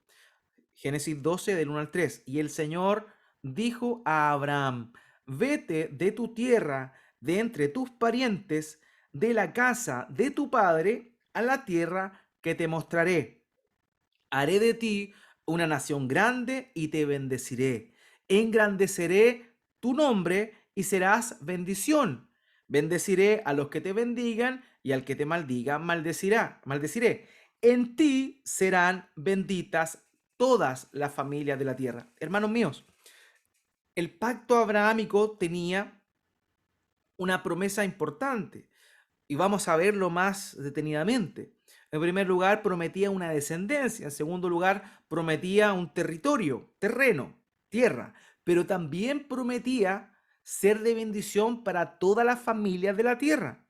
Génesis 12 del 1 al 3. Y el Señor dijo a Abraham, vete de tu tierra, de entre tus parientes, de la casa de tu padre, a la tierra que te mostraré. Haré de ti una nación grande y te bendeciré. Engrandeceré tu nombre y serás bendición. Bendeciré a los que te bendigan y al que te maldiga, maldeciré. En ti serán benditas todas las familias de la tierra. Hermanos míos, el pacto abrahámico tenía una promesa importante y vamos a verlo más detenidamente. En primer lugar, prometía una descendencia. En segundo lugar, prometía un territorio, terreno, tierra. Pero también prometía ser de bendición para todas las familias de la tierra.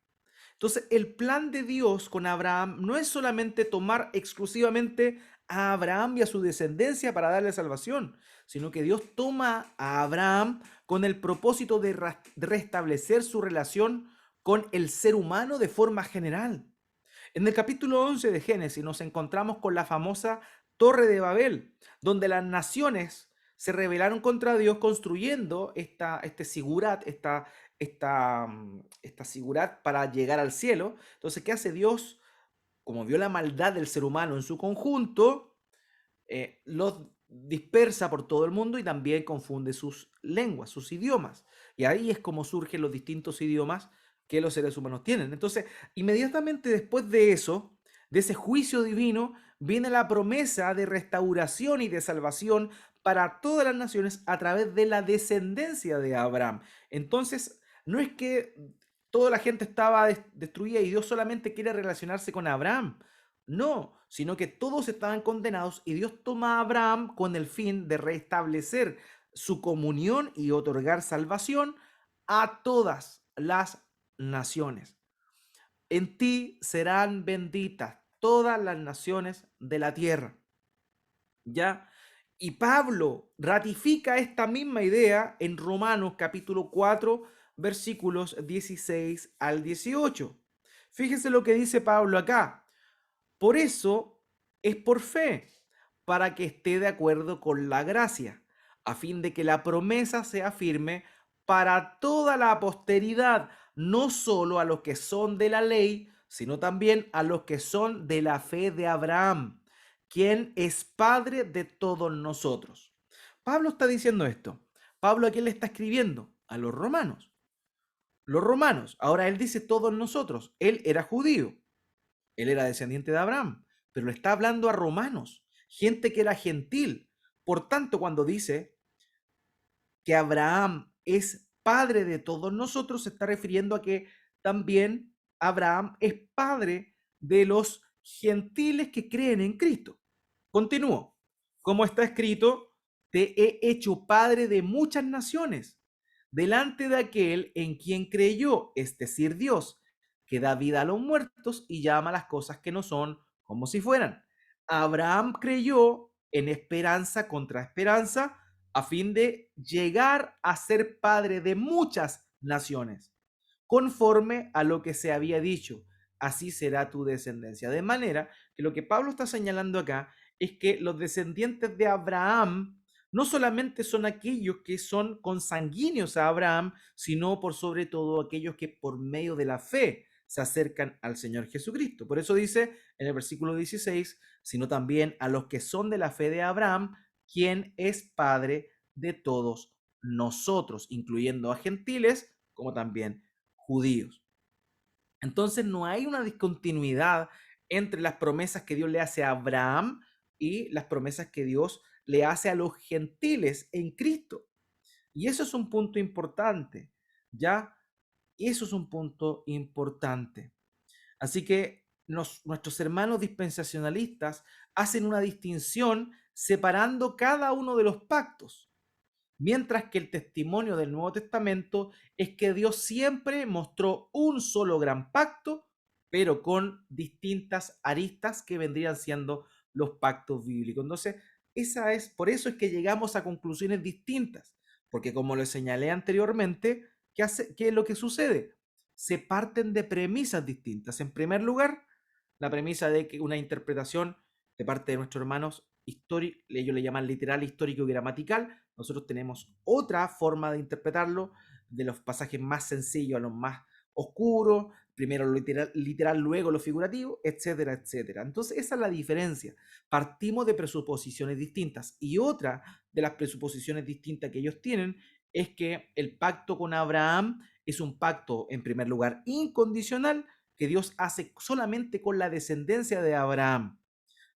Entonces, el plan de Dios con Abraham no es solamente tomar exclusivamente a Abraham y a su descendencia para darle salvación, sino que Dios toma a Abraham con el propósito de restablecer su relación con el ser humano de forma general. En el capítulo 11 de Génesis nos encontramos con la famosa Torre de Babel, donde las naciones se rebelaron contra Dios construyendo este sigurat, esta sigurat para llegar al cielo. Entonces, ¿qué hace Dios? Como vio la maldad del ser humano en su conjunto, los dispersa por todo el mundo y también confunde sus lenguas, sus idiomas. Y ahí es como surgen los distintos idiomas que los seres humanos tienen. Entonces, inmediatamente después de eso, de ese juicio divino, viene la promesa de restauración y de salvación para todas las naciones a través de la descendencia de Abraham. Entonces, no es que toda la gente estaba destruida y Dios solamente quiere relacionarse con Abraham. No, sino que todos estaban condenados y Dios toma a Abraham con el fin de restablecer su comunión y otorgar salvación a todas las naciones. En ti serán benditas todas las naciones de la tierra. ¿Ya? Y Pablo ratifica esta misma idea en Romanos capítulo 4, versículos 16 al 18. Fíjese lo que dice Pablo acá. Por eso es por fe, para que esté de acuerdo con la gracia, a fin de que la promesa sea firme para toda la posteridad, no solo a los que son de la ley, sino también a los que son de la fe de Abraham, quien es padre de todos nosotros. Pablo está diciendo esto. Pablo, ¿a quién le está escribiendo? A los romanos. Los romanos. Ahora él dice todos nosotros. Él era judío. Él era descendiente de Abraham, pero le está hablando a romanos, gente que era gentil. Por tanto, cuando dice que Abraham es padre de todos nosotros, se está refiriendo a que también Abraham es padre de los gentiles que creen en Cristo. Continúo. Como está escrito, te he hecho padre de muchas naciones, delante de aquel en quien creyó, es decir, Dios, que da vida a los muertos y llama las cosas que no son como si fueran. Abraham creyó en esperanza contra esperanza a fin de llegar a ser padre de muchas naciones, conforme a lo que se había dicho, así será tu descendencia. De manera que lo que Pablo está señalando acá es que los descendientes de Abraham no solamente son aquellos que son consanguíneos a Abraham, sino por sobre todo aquellos que por medio de la fe se acercan al Señor Jesucristo. Por eso dice en el versículo 16, sino también a los que son de la fe de Abraham, quien es Padre de todos nosotros, incluyendo a gentiles como también judíos. Entonces no hay una discontinuidad entre las promesas que Dios le hace a Abraham y las promesas que Dios le hace a los gentiles en Cristo. Y eso es un punto importante, ¿ya? Eso es un punto importante. Así que nuestros hermanos dispensacionalistas hacen una distinción separando cada uno de los pactos, mientras que el testimonio del Nuevo Testamento es que Dios siempre mostró un solo gran pacto, pero con distintas aristas que vendrían siendo los pactos bíblicos. Entonces, por eso es que llegamos a conclusiones distintas, porque como lo señalé anteriormente, ¿qué es lo que sucede? Se parten de premisas distintas. En primer lugar, la premisa de que una interpretación de parte de nuestros hermanos histórico, ellos le llaman literal, histórico y gramatical. Nosotros tenemos otra forma de interpretarlo, de los pasajes más sencillos a los más oscuros, primero lo literal, luego lo figurativo, etcétera, etcétera. Entonces esa es la diferencia. Partimos de presuposiciones distintas y otra de las presuposiciones distintas que ellos tienen es que el pacto con Abraham es un pacto, en primer lugar, incondicional que Dios hace solamente con la descendencia de Abraham.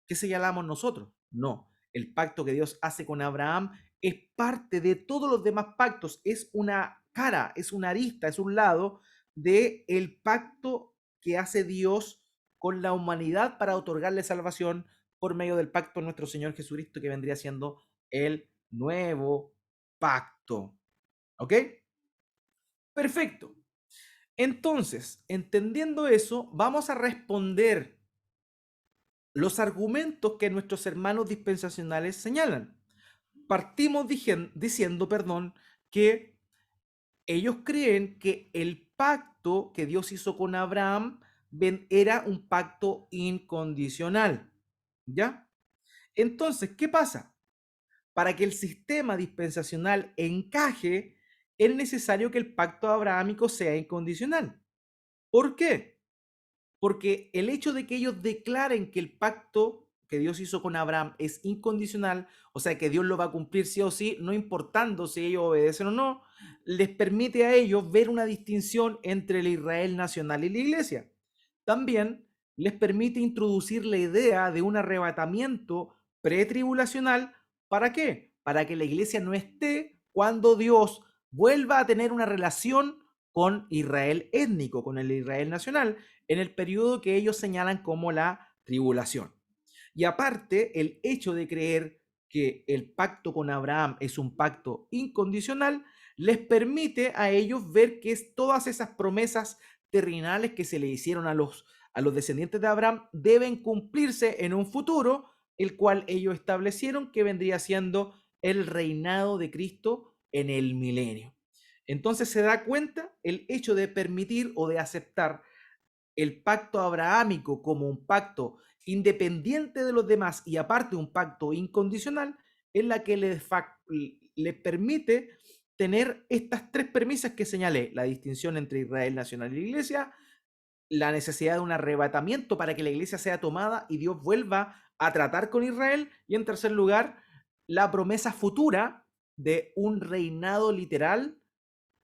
¿Qué señalamos nosotros? No, el pacto que Dios hace con Abraham es parte de todos los demás pactos, es una cara, es una arista, es un lado de el pacto que hace Dios con la humanidad para otorgarle salvación por medio del pacto de nuestro Señor Jesucristo, que vendría siendo el nuevo pacto. ¿Ok? Perfecto. Entonces, entendiendo eso, vamos a responder los argumentos que nuestros hermanos dispensacionales señalan. Partimos diciendo, que ellos creen que el pacto que Dios hizo con Abraham era un pacto incondicional. ¿Ya? Entonces, ¿qué pasa? Para que el sistema dispensacional encaje, es necesario que el pacto abrahámico sea incondicional. ¿Por qué? Porque el hecho de que ellos declaren que el pacto que Dios hizo con Abraham es incondicional, o sea que Dios lo va a cumplir sí o sí, no importando si ellos obedecen o no, les permite a ellos ver una distinción entre el Israel nacional y la iglesia. También les permite introducir la idea de un arrebatamiento pretribulacional. ¿Para qué? Para que la iglesia no esté cuando Dios vuelva a tener una relación con Israel étnico, con el Israel nacional, en el periodo que ellos señalan como la tribulación. Y aparte, el hecho de creer que el pacto con Abraham es un pacto incondicional, les permite a ellos ver que todas esas promesas terrenales que se le hicieron a los descendientes de Abraham deben cumplirse en un futuro, el cual ellos establecieron que vendría siendo el reinado de Cristo en el milenio. Entonces se da cuenta el hecho de permitir o de aceptar el pacto abrahámico como un pacto independiente de los demás y aparte un pacto incondicional, es la que le permite tener estas tres premisas que señalé: la distinción entre Israel nacional y la iglesia, la necesidad de un arrebatamiento para que la iglesia sea tomada y Dios vuelva a tratar con Israel, y en tercer lugar, la promesa futura de un reinado literal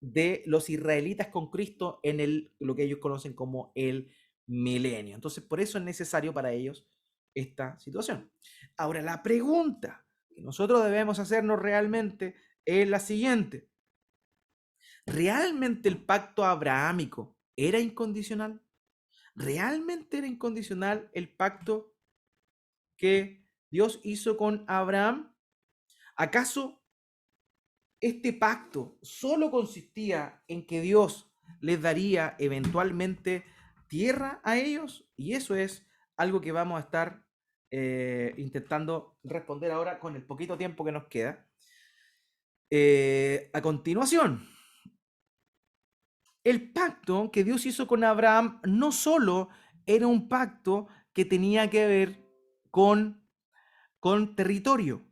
de los israelitas con Cristo en lo que ellos conocen como el milenio. Entonces, por eso es necesario para ellos esta situación. Ahora, la pregunta que nosotros debemos hacernos realmente es la siguiente: ¿realmente el pacto abrahámico era incondicional? ¿Realmente era incondicional el pacto que Dios hizo con Abraham? ¿Acaso este pacto solo consistía en que Dios les daría eventualmente tierra a ellos? Y eso es algo que vamos a estar intentando responder ahora con el poquito tiempo que nos queda. A continuación, el pacto que Dios hizo con Abraham no solo era un pacto que tenía que ver con territorio.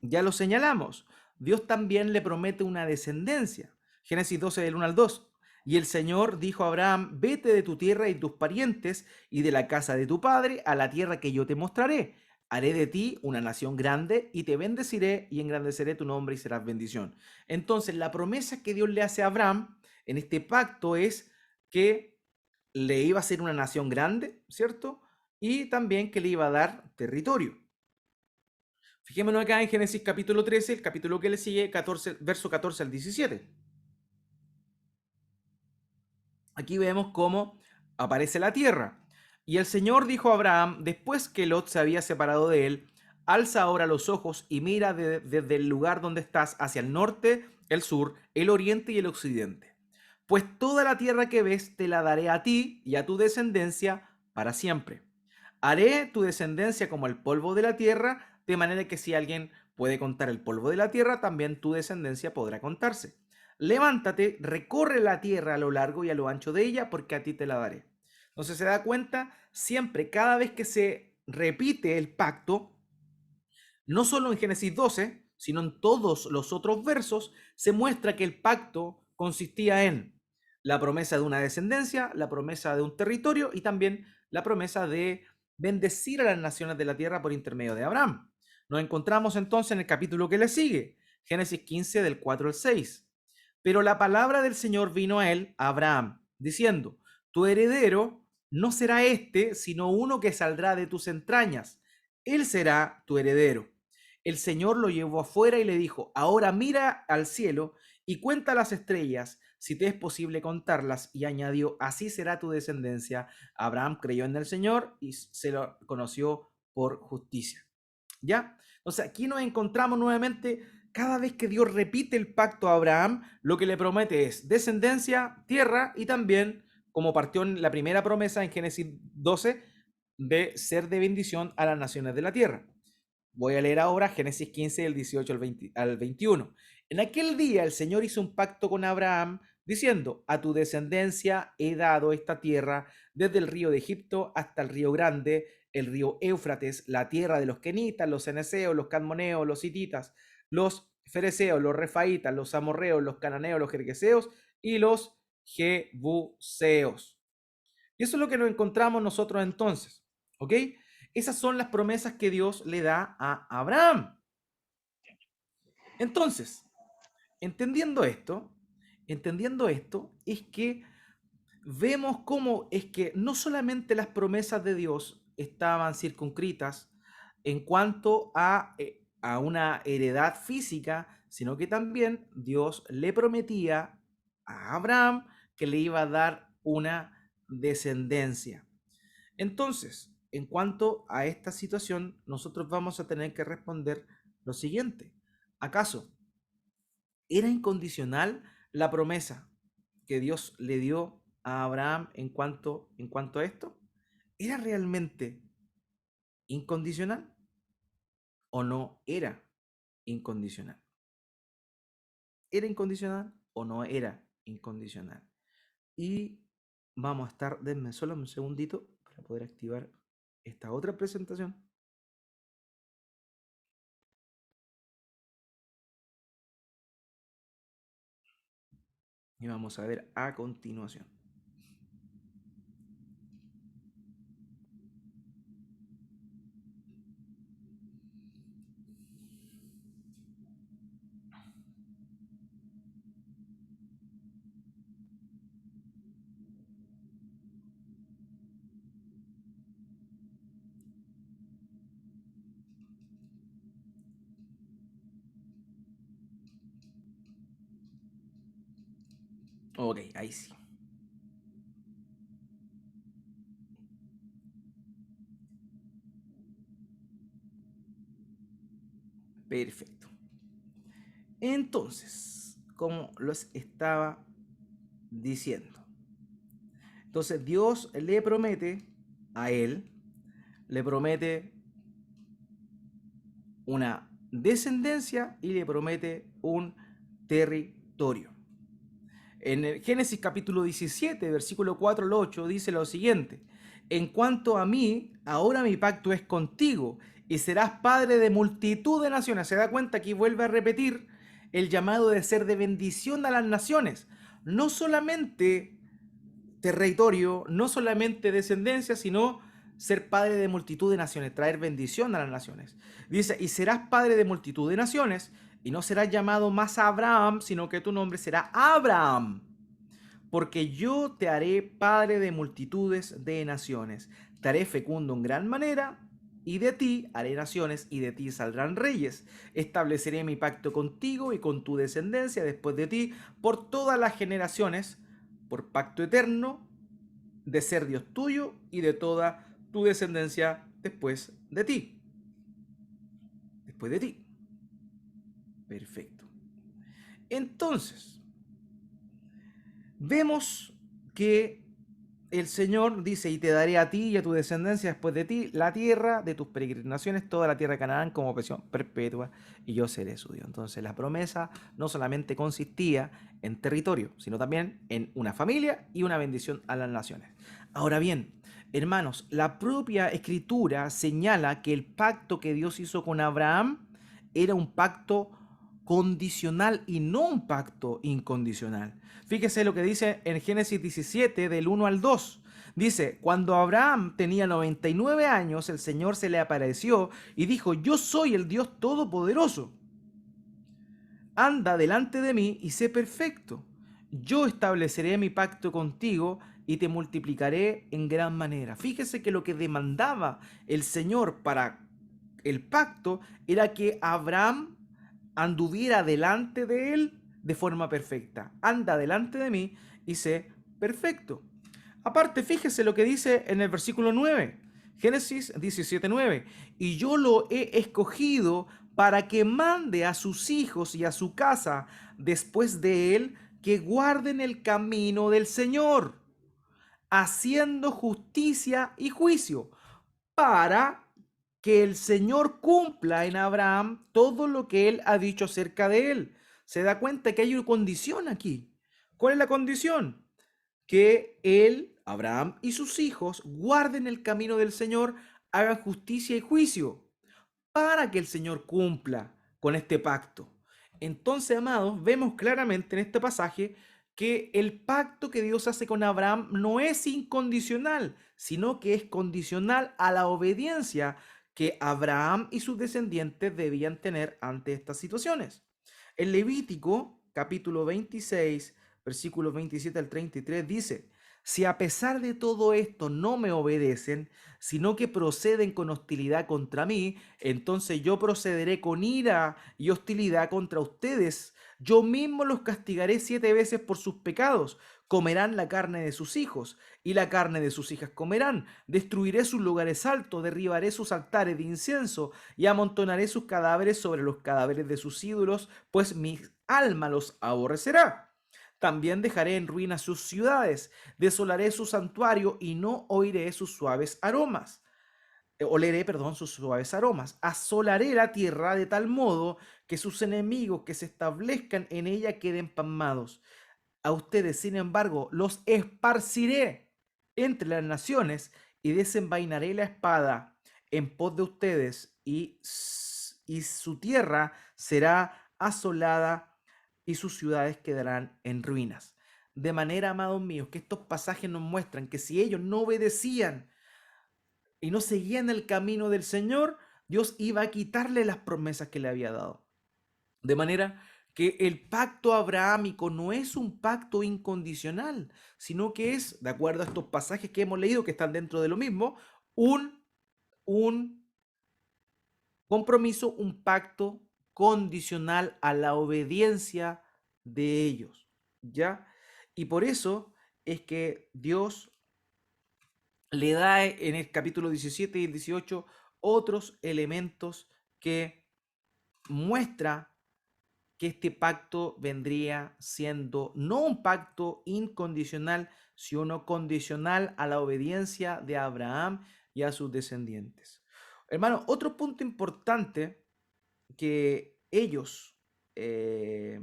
Ya lo señalamos. Dios también le promete una descendencia. Génesis 12 del 1 al 2. Y el Señor dijo a Abraham: vete de tu tierra y tus parientes y de la casa de tu padre a la tierra que yo te mostraré. Haré de ti una nación grande y te bendeciré y engrandeceré tu nombre y serás bendición. Entonces, la promesa que Dios le hace a Abraham en este pacto es que le iba a ser una nación grande, ¿cierto? Y también que le iba a dar territorio. Fijémonos acá en Génesis capítulo 13, el capítulo que le sigue, 14, verso 14 al 17. Aquí vemos cómo aparece la tierra. Y el Señor dijo a Abraham, después que Lot se había separado de él: alza ahora los ojos y mira desde el lugar donde estás hacia el norte, el sur, el oriente y el occidente. Pues toda la tierra que ves te la daré a ti y a tu descendencia para siempre. Haré tu descendencia como el polvo de la tierra, de manera que si alguien puede contar el polvo de la tierra, también tu descendencia podrá contarse. Levántate, recorre la tierra a lo largo y a lo ancho de ella, porque a ti te la daré. Entonces se da cuenta, siempre, cada vez que se repite el pacto, no solo en Génesis 12, sino en todos los otros versos, se muestra que el pacto consistía en la promesa de una descendencia, la promesa de un territorio y también la promesa de bendecir a las naciones de la tierra por intermedio de Abraham. Nos encontramos entonces en el capítulo que le sigue, Génesis 15 del 4 al 6. Pero la palabra del Señor vino a él, a Abraham, diciendo: tu heredero no será este, sino uno que saldrá de tus entrañas. Él será tu heredero. El Señor lo llevó afuera y le dijo: ahora mira al cielo y cuenta las estrellas, si te es posible contarlas. Y añadió: así será tu descendencia. Abraham creyó en el Señor y se lo conoció por justicia. ¿Ya? Entonces aquí nos encontramos nuevamente, cada vez que Dios repite el pacto a Abraham, lo que le promete es descendencia, tierra y también, como partió en la primera promesa en Génesis 12, de ser de bendición a las naciones de la tierra. Voy a leer ahora Génesis 15, del 18 al 21. En aquel día el Señor hizo un pacto con Abraham, diciendo: a tu descendencia he dado esta tierra, desde el río de Egipto hasta el río grande, el río Éufrates, la tierra de los kenitas, los ceneseos, los cadmoneos, los hititas, los fereceos, los refaitas, los amorreos, los cananeos, los jerjeseos y los jebuseos. Y eso es lo que nos encontramos nosotros entonces, ¿ok? Esas son las promesas que Dios le da a Abraham. Entonces, entendiendo esto, es que vemos cómo es que no solamente las promesas de Dios estaban circunscritas en cuanto a una heredad física, sino que también Dios le prometía a Abraham que le iba a dar una descendencia. Entonces, en cuanto a esta situación, nosotros vamos a tener que responder lo siguiente. ¿Acaso era incondicional la promesa que Dios le dio a Abraham en cuanto a esto? ¿Era realmente incondicional o no era incondicional? ¿Era incondicional o no era incondicional? Y vamos a estar, denme solo un segundito para poder activar esta otra presentación. Y vamos a ver a continuación. Ok, ahí sí. Perfecto. Entonces, como los estaba diciendo, entonces Dios le promete a él, le promete una descendencia y le promete un territorio. En el Génesis capítulo 17, versículo 4 al 8, dice lo siguiente: en cuanto a mí, ahora mi pacto es contigo y serás padre de multitud de naciones. Se da cuenta que vuelve a repetir el llamado de ser de bendición a las naciones. No solamente territorio, no solamente descendencia, sino ser padre de multitud de naciones, traer bendición a las naciones. Dice, y serás padre de multitud de naciones, y no serás llamado más Abraham, sino que tu nombre será Abraham, porque yo te haré padre de multitudes de naciones, te haré fecundo en gran manera, y de ti haré naciones, y de ti saldrán reyes. Estableceré mi pacto contigo y con tu descendencia después de ti por todas las generaciones, por pacto eterno de ser Dios tuyo y de toda tu descendencia después de ti. Después de ti. Perfecto. Entonces, vemos que el Señor dice, y te daré a ti y a tu descendencia después de ti la tierra de tus peregrinaciones, toda la tierra de Canaán como posesión perpetua, y yo seré su Dios. Entonces la promesa no solamente consistía en territorio, sino también en una familia y una bendición a las naciones. Ahora bien, hermanos, la propia escritura señala que el pacto que Dios hizo con Abraham era un pacto condicional y no un pacto incondicional. Fíjese lo que dice en Génesis 17 del 1 al 2. Dice, cuando Abraham tenía 99 años, el Señor se le apareció y dijo, yo soy el Dios Todopoderoso. Anda delante de mí y sé perfecto. Yo estableceré mi pacto contigo y te multiplicaré en gran manera. Fíjese que lo que demandaba el Señor para el pacto era que Abraham anduviera delante de él de forma perfecta. Anda delante de mí y sé perfecto. Aparte, fíjese lo que dice en el versículo 9, Génesis 17:9. Y yo lo he escogido para que mande a sus hijos y a su casa después de él que guarden el camino del Señor, haciendo justicia y juicio, para que el Señor cumpla en Abraham todo lo que él ha dicho acerca de él. Se da cuenta que hay una condición aquí. ¿Cuál es la condición? Que él, Abraham y sus hijos guarden el camino del Señor, hagan justicia y juicio, para que el Señor cumpla con este pacto. Entonces, amados, vemos claramente en este pasaje que el pacto que Dios hace con Abraham no es incondicional, sino que es condicional a la obediencia que Abraham y sus descendientes debían tener ante estas situaciones. En Levítico, capítulo 26, versículos 27 al 33, dice: si a pesar de todo esto no me obedecen, sino que proceden con hostilidad contra mí, entonces yo procederé con ira y hostilidad contra ustedes. Yo mismo los castigaré 7 veces por sus pecados. Comerán la carne de sus hijos y la carne de sus hijas comerán. Destruiré sus lugares altos, derribaré sus altares de incienso y amontonaré sus cadáveres sobre los cadáveres de sus ídolos, pues mi alma los aborrecerá. También dejaré en ruinas sus ciudades, desolaré su santuario y no oiré sus suaves aromas. Oleré, perdón, sus suaves aromas. Asolaré la tierra de tal modo que sus enemigos que se establezcan en ella queden pasmados. A ustedes, sin embargo, los esparciré entre las naciones y desenvainaré la espada en pos de ustedes y su tierra será asolada y sus ciudades quedarán en ruinas. De manera, amados míos, que estos pasajes nos muestran que si ellos no obedecían y no seguían el camino del Señor, Dios iba a quitarle las promesas que le había dado. De manera que el pacto abrahámico no es un pacto incondicional, sino que es, de acuerdo a estos pasajes que hemos leído, que están dentro de lo mismo, un compromiso, un pacto condicional a la obediencia de ellos, ¿ya? Y por eso es que Dios le da en el capítulo 17 y el 18 otros elementos que muestra que este pacto vendría siendo no un pacto incondicional, sino condicional a la obediencia de Abraham y a sus descendientes. Hermano, otro punto importante que ellos, eh,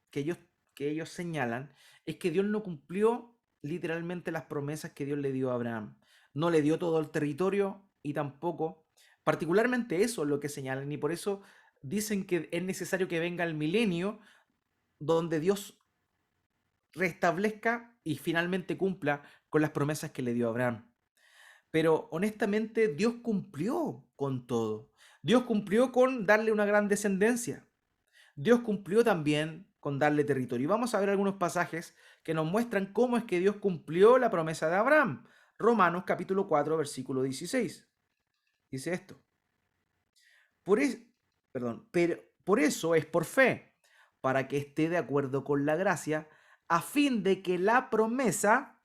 que ellos, que ellos señalan es que Dios no cumplió literalmente las promesas que Dios le dio a Abraham. No le dio todo el territorio y tampoco, particularmente eso es lo que señalan, y por eso dicen que es necesario que venga el milenio donde Dios restablezca y finalmente cumpla con las promesas que le dio a Abraham. Pero honestamente Dios cumplió con todo. Dios cumplió con darle una gran descendencia. Dios cumplió también con darle territorio. Y vamos a ver algunos pasajes que nos muestran cómo es que Dios cumplió la promesa de Abraham. Romanos capítulo 4, versículo 16. Dice esto. Por, es, pero por eso es por fe, para que esté de acuerdo con la gracia, a fin de que la promesa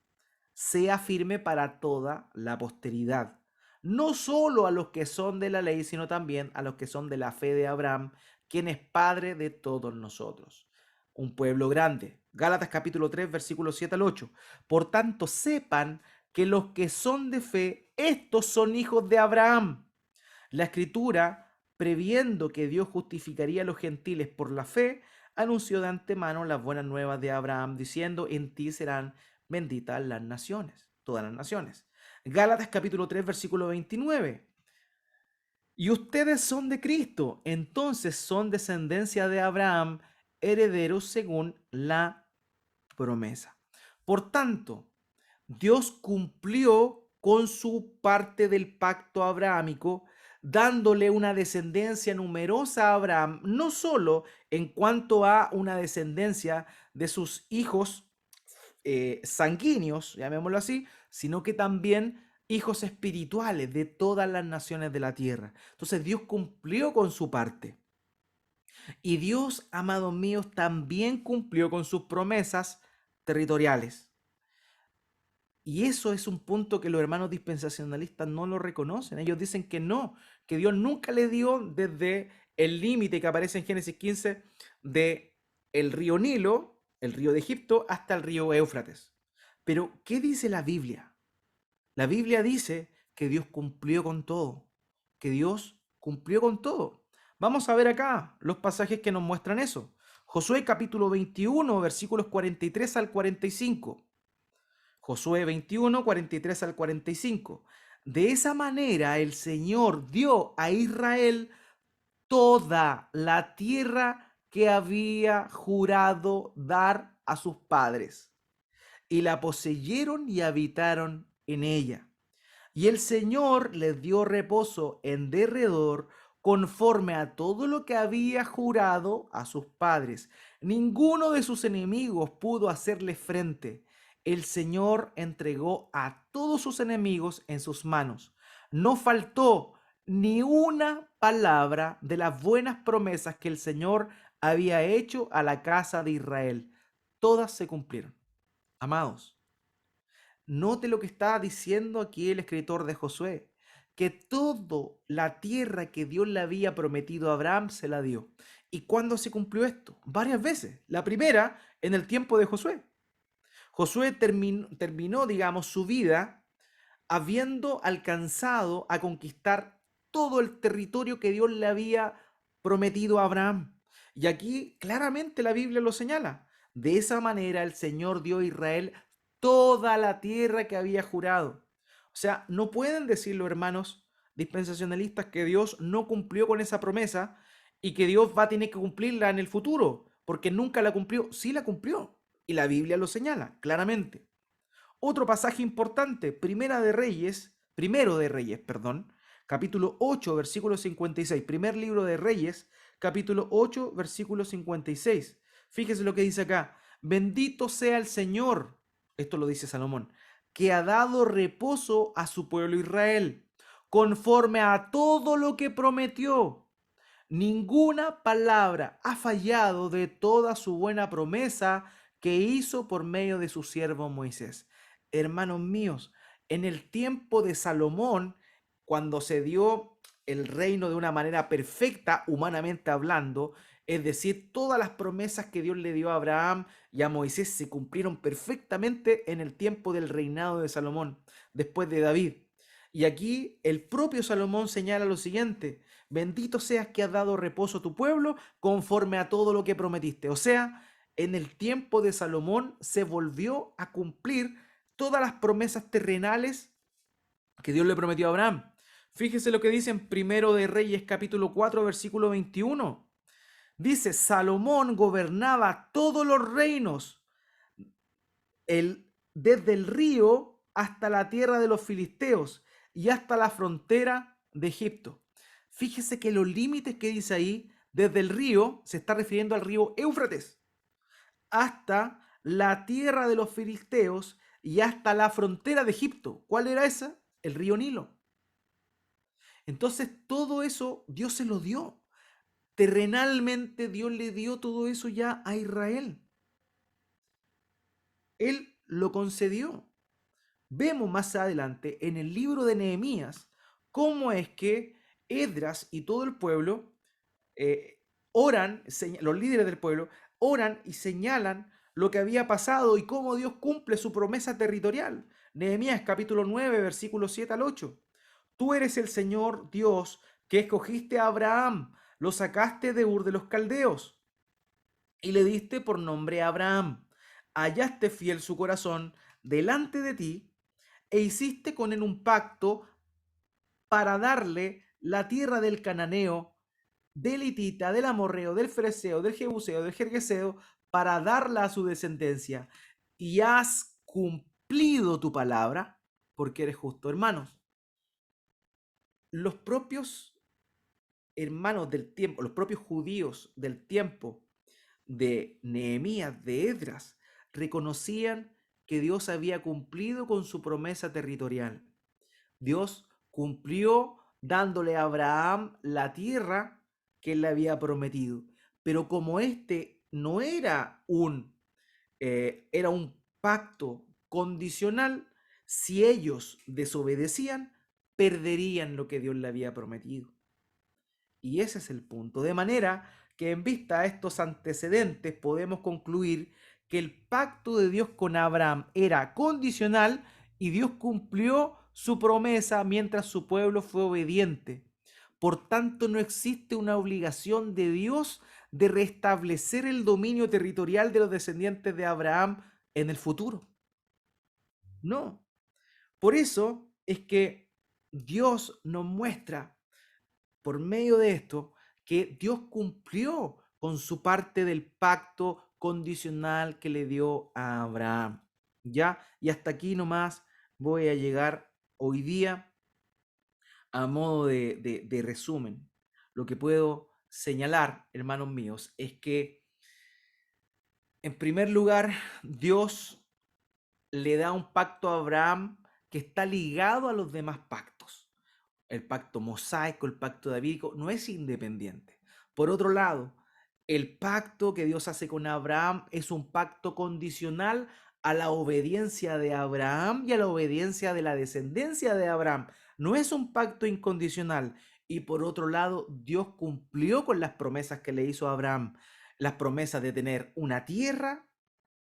sea firme para toda la posteridad, no solo a los que son de la ley, sino también a los que son de la fe de Abraham, quien es padre de todos nosotros. Un pueblo grande. Gálatas capítulo 3, versículos 7 al 8. Por tanto, sepan que los que son de fe, estos son hijos de Abraham. La escritura, previendo que Dios justificaría a los gentiles por la fe, anunció de antemano las buenas nuevas de Abraham, diciendo: en ti serán benditas las naciones, todas las naciones. Gálatas capítulo 3, versículo 29. Y ustedes son de Cristo, entonces son descendencia de Abraham, herederos según la promesa. Por tanto, Dios cumplió con su parte del pacto abrahámico, dándole una descendencia numerosa a Abraham, no solo en cuanto a una descendencia de sus hijos sanguíneos, llamémoslo así, sino que también hijos espirituales de todas las naciones de la tierra. Entonces Dios cumplió con su parte. Y Dios, amados míos, también cumplió con sus promesas territoriales. Y eso es un punto que los hermanos dispensacionalistas no lo reconocen. Ellos dicen que no, que Dios nunca le dio desde el límite que aparece en Génesis 15 de el río Nilo, el río de Egipto, hasta el río Éufrates. Pero, ¿qué dice la Biblia? La Biblia dice que Dios cumplió con todo, que Dios cumplió con todo. Vamos a ver acá los pasajes que nos muestran eso. Josué capítulo 21, versículos 43 al 45. Josué 21, 43 al 45. De esa manera el Señor dio a Israel toda la tierra que había jurado dar a sus padres, y la poseyeron y habitaron en ella. Y el Señor les dio reposo en derredor conforme a todo lo que había jurado a sus padres. Ninguno de sus enemigos pudo hacerle frente. El Señor entregó a todos sus enemigos en sus manos. No faltó ni una palabra de las buenas promesas que el Señor había hecho a la casa de Israel. Todas se cumplieron. Amados, note lo que está diciendo aquí el escritor de Josué, que toda la tierra que Dios le había prometido a Abraham se la dio. ¿Y cuándo se cumplió esto? Varias veces. La primera, en el tiempo de Josué. Josué terminó, digamos, su vida habiendo alcanzado a conquistar todo el territorio que Dios le había prometido a Abraham. Y aquí claramente la Biblia lo señala. De esa manera el Señor dio a Israel toda la tierra que había jurado. O sea, no pueden decirlo, hermanos dispensacionalistas, que Dios no cumplió con esa promesa y que Dios va a tener que cumplirla en el futuro, porque nunca la cumplió. Sí la cumplió. Y la Biblia lo señala claramente. Otro pasaje importante, Primero de Reyes, perdón, capítulo 8, versículo 56. Primer libro de Reyes, capítulo 8, versículo 56. Fíjese lo que dice acá. Bendito sea el Señor, esto lo dice Salomón, que ha dado reposo a su pueblo Israel, conforme a todo lo que prometió. Ninguna palabra ha fallado de toda su buena promesa que hizo por medio de su siervo Moisés. Hermanos míos, en el tiempo de Salomón, cuando se dio el reino de una manera perfecta, humanamente hablando, es decir, todas las promesas que Dios le dio a Abraham y a Moisés se cumplieron perfectamente en el tiempo del reinado de Salomón, después de David. Y aquí el propio Salomón señala lo siguiente: bendito seas que has dado reposo a tu pueblo conforme a todo lo que prometiste. O sea, en el tiempo de Salomón se volvió a cumplir todas las promesas terrenales que Dios le prometió a Abraham. Fíjese lo que dice en Primero de Reyes capítulo 4 versículo 21. Dice, Salomón gobernaba todos los reinos, desde el río hasta la tierra de los filisteos y hasta la frontera de Egipto. Fíjese que los límites que dice ahí, desde el río, se está refiriendo al río Éufrates, hasta la tierra de los filisteos y hasta la frontera de Egipto. ¿Cuál era esa? El río Nilo. Entonces todo eso Dios se lo dio. Terrenalmente Dios le dio todo eso ya a Israel. Él lo concedió. Vemos más adelante en el libro de Nehemías cómo es que Esdras y todo el pueblo oran, los líderes del pueblo oran y señalan lo que había pasado y cómo Dios cumple su promesa territorial. Nehemías capítulo 9, versículos 7 al 8. Tú eres el Señor Dios que escogiste a Abraham, lo sacaste de Ur de los Caldeos y le diste por nombre a Abraham. Hallaste fiel su corazón delante de ti e hiciste con él un pacto para darle la tierra del cananeo, del hitita, del amorreo, del fereceo, del jebuseo, del jergueseo, para darla a su descendencia. Y has cumplido tu palabra, porque eres justo. Hermanos, los propios hermanos del tiempo, los propios judíos del tiempo de Nehemías, de Esdras, reconocían que Dios había cumplido con su promesa territorial. Dios cumplió dándole a Abraham la tierra que él le había prometido. Pero como este no era era un pacto condicional, si ellos desobedecían, perderían lo que Dios le había prometido. Y ese es el punto. De manera que en vista a estos antecedentes podemos concluir que el pacto de Dios con Abraham era condicional y Dios cumplió su promesa mientras su pueblo fue obediente. Por tanto, no existe una obligación de Dios de restablecer el dominio territorial de los descendientes de Abraham en el futuro. No. Por eso es que Dios nos muestra por medio de esto que Dios cumplió con su parte del pacto condicional que le dio a Abraham. ¿Ya? Y hasta aquí nomás voy a llegar hoy día a modo de resumen. Lo que puedo señalar, hermanos míos, es que en primer lugar, Dios le da un pacto a Abraham que está ligado a los demás pactos. El pacto mosaico, el pacto davídico, no es independiente. Por otro lado, el pacto que Dios hace con Abraham es un pacto condicional a la obediencia de Abraham y a la obediencia de la descendencia de Abraham. No es un pacto incondicional. Y por otro lado, Dios cumplió con las promesas que le hizo a Abraham. Las promesas de tener una tierra,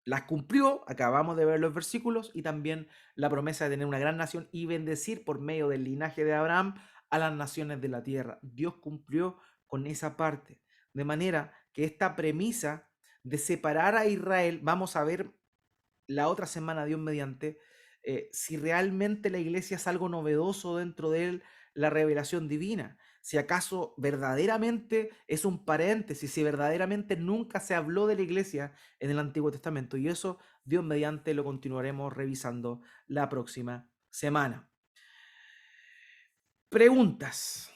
las cumplió, acabamos de ver los versículos, y también la promesa de tener una gran nación y bendecir por medio del linaje de Abraham a las naciones de la tierra. Dios cumplió con esa parte. De manera que esta premisa de separar a Israel, vamos a ver la otra semana, Dios mediante, si realmente la iglesia es algo novedoso dentro de él, la revelación divina. Si acaso verdaderamente es un paréntesis, si verdaderamente nunca se habló de la iglesia en el Antiguo Testamento. Y eso, Dios mediante, lo continuaremos revisando la próxima semana. Preguntas.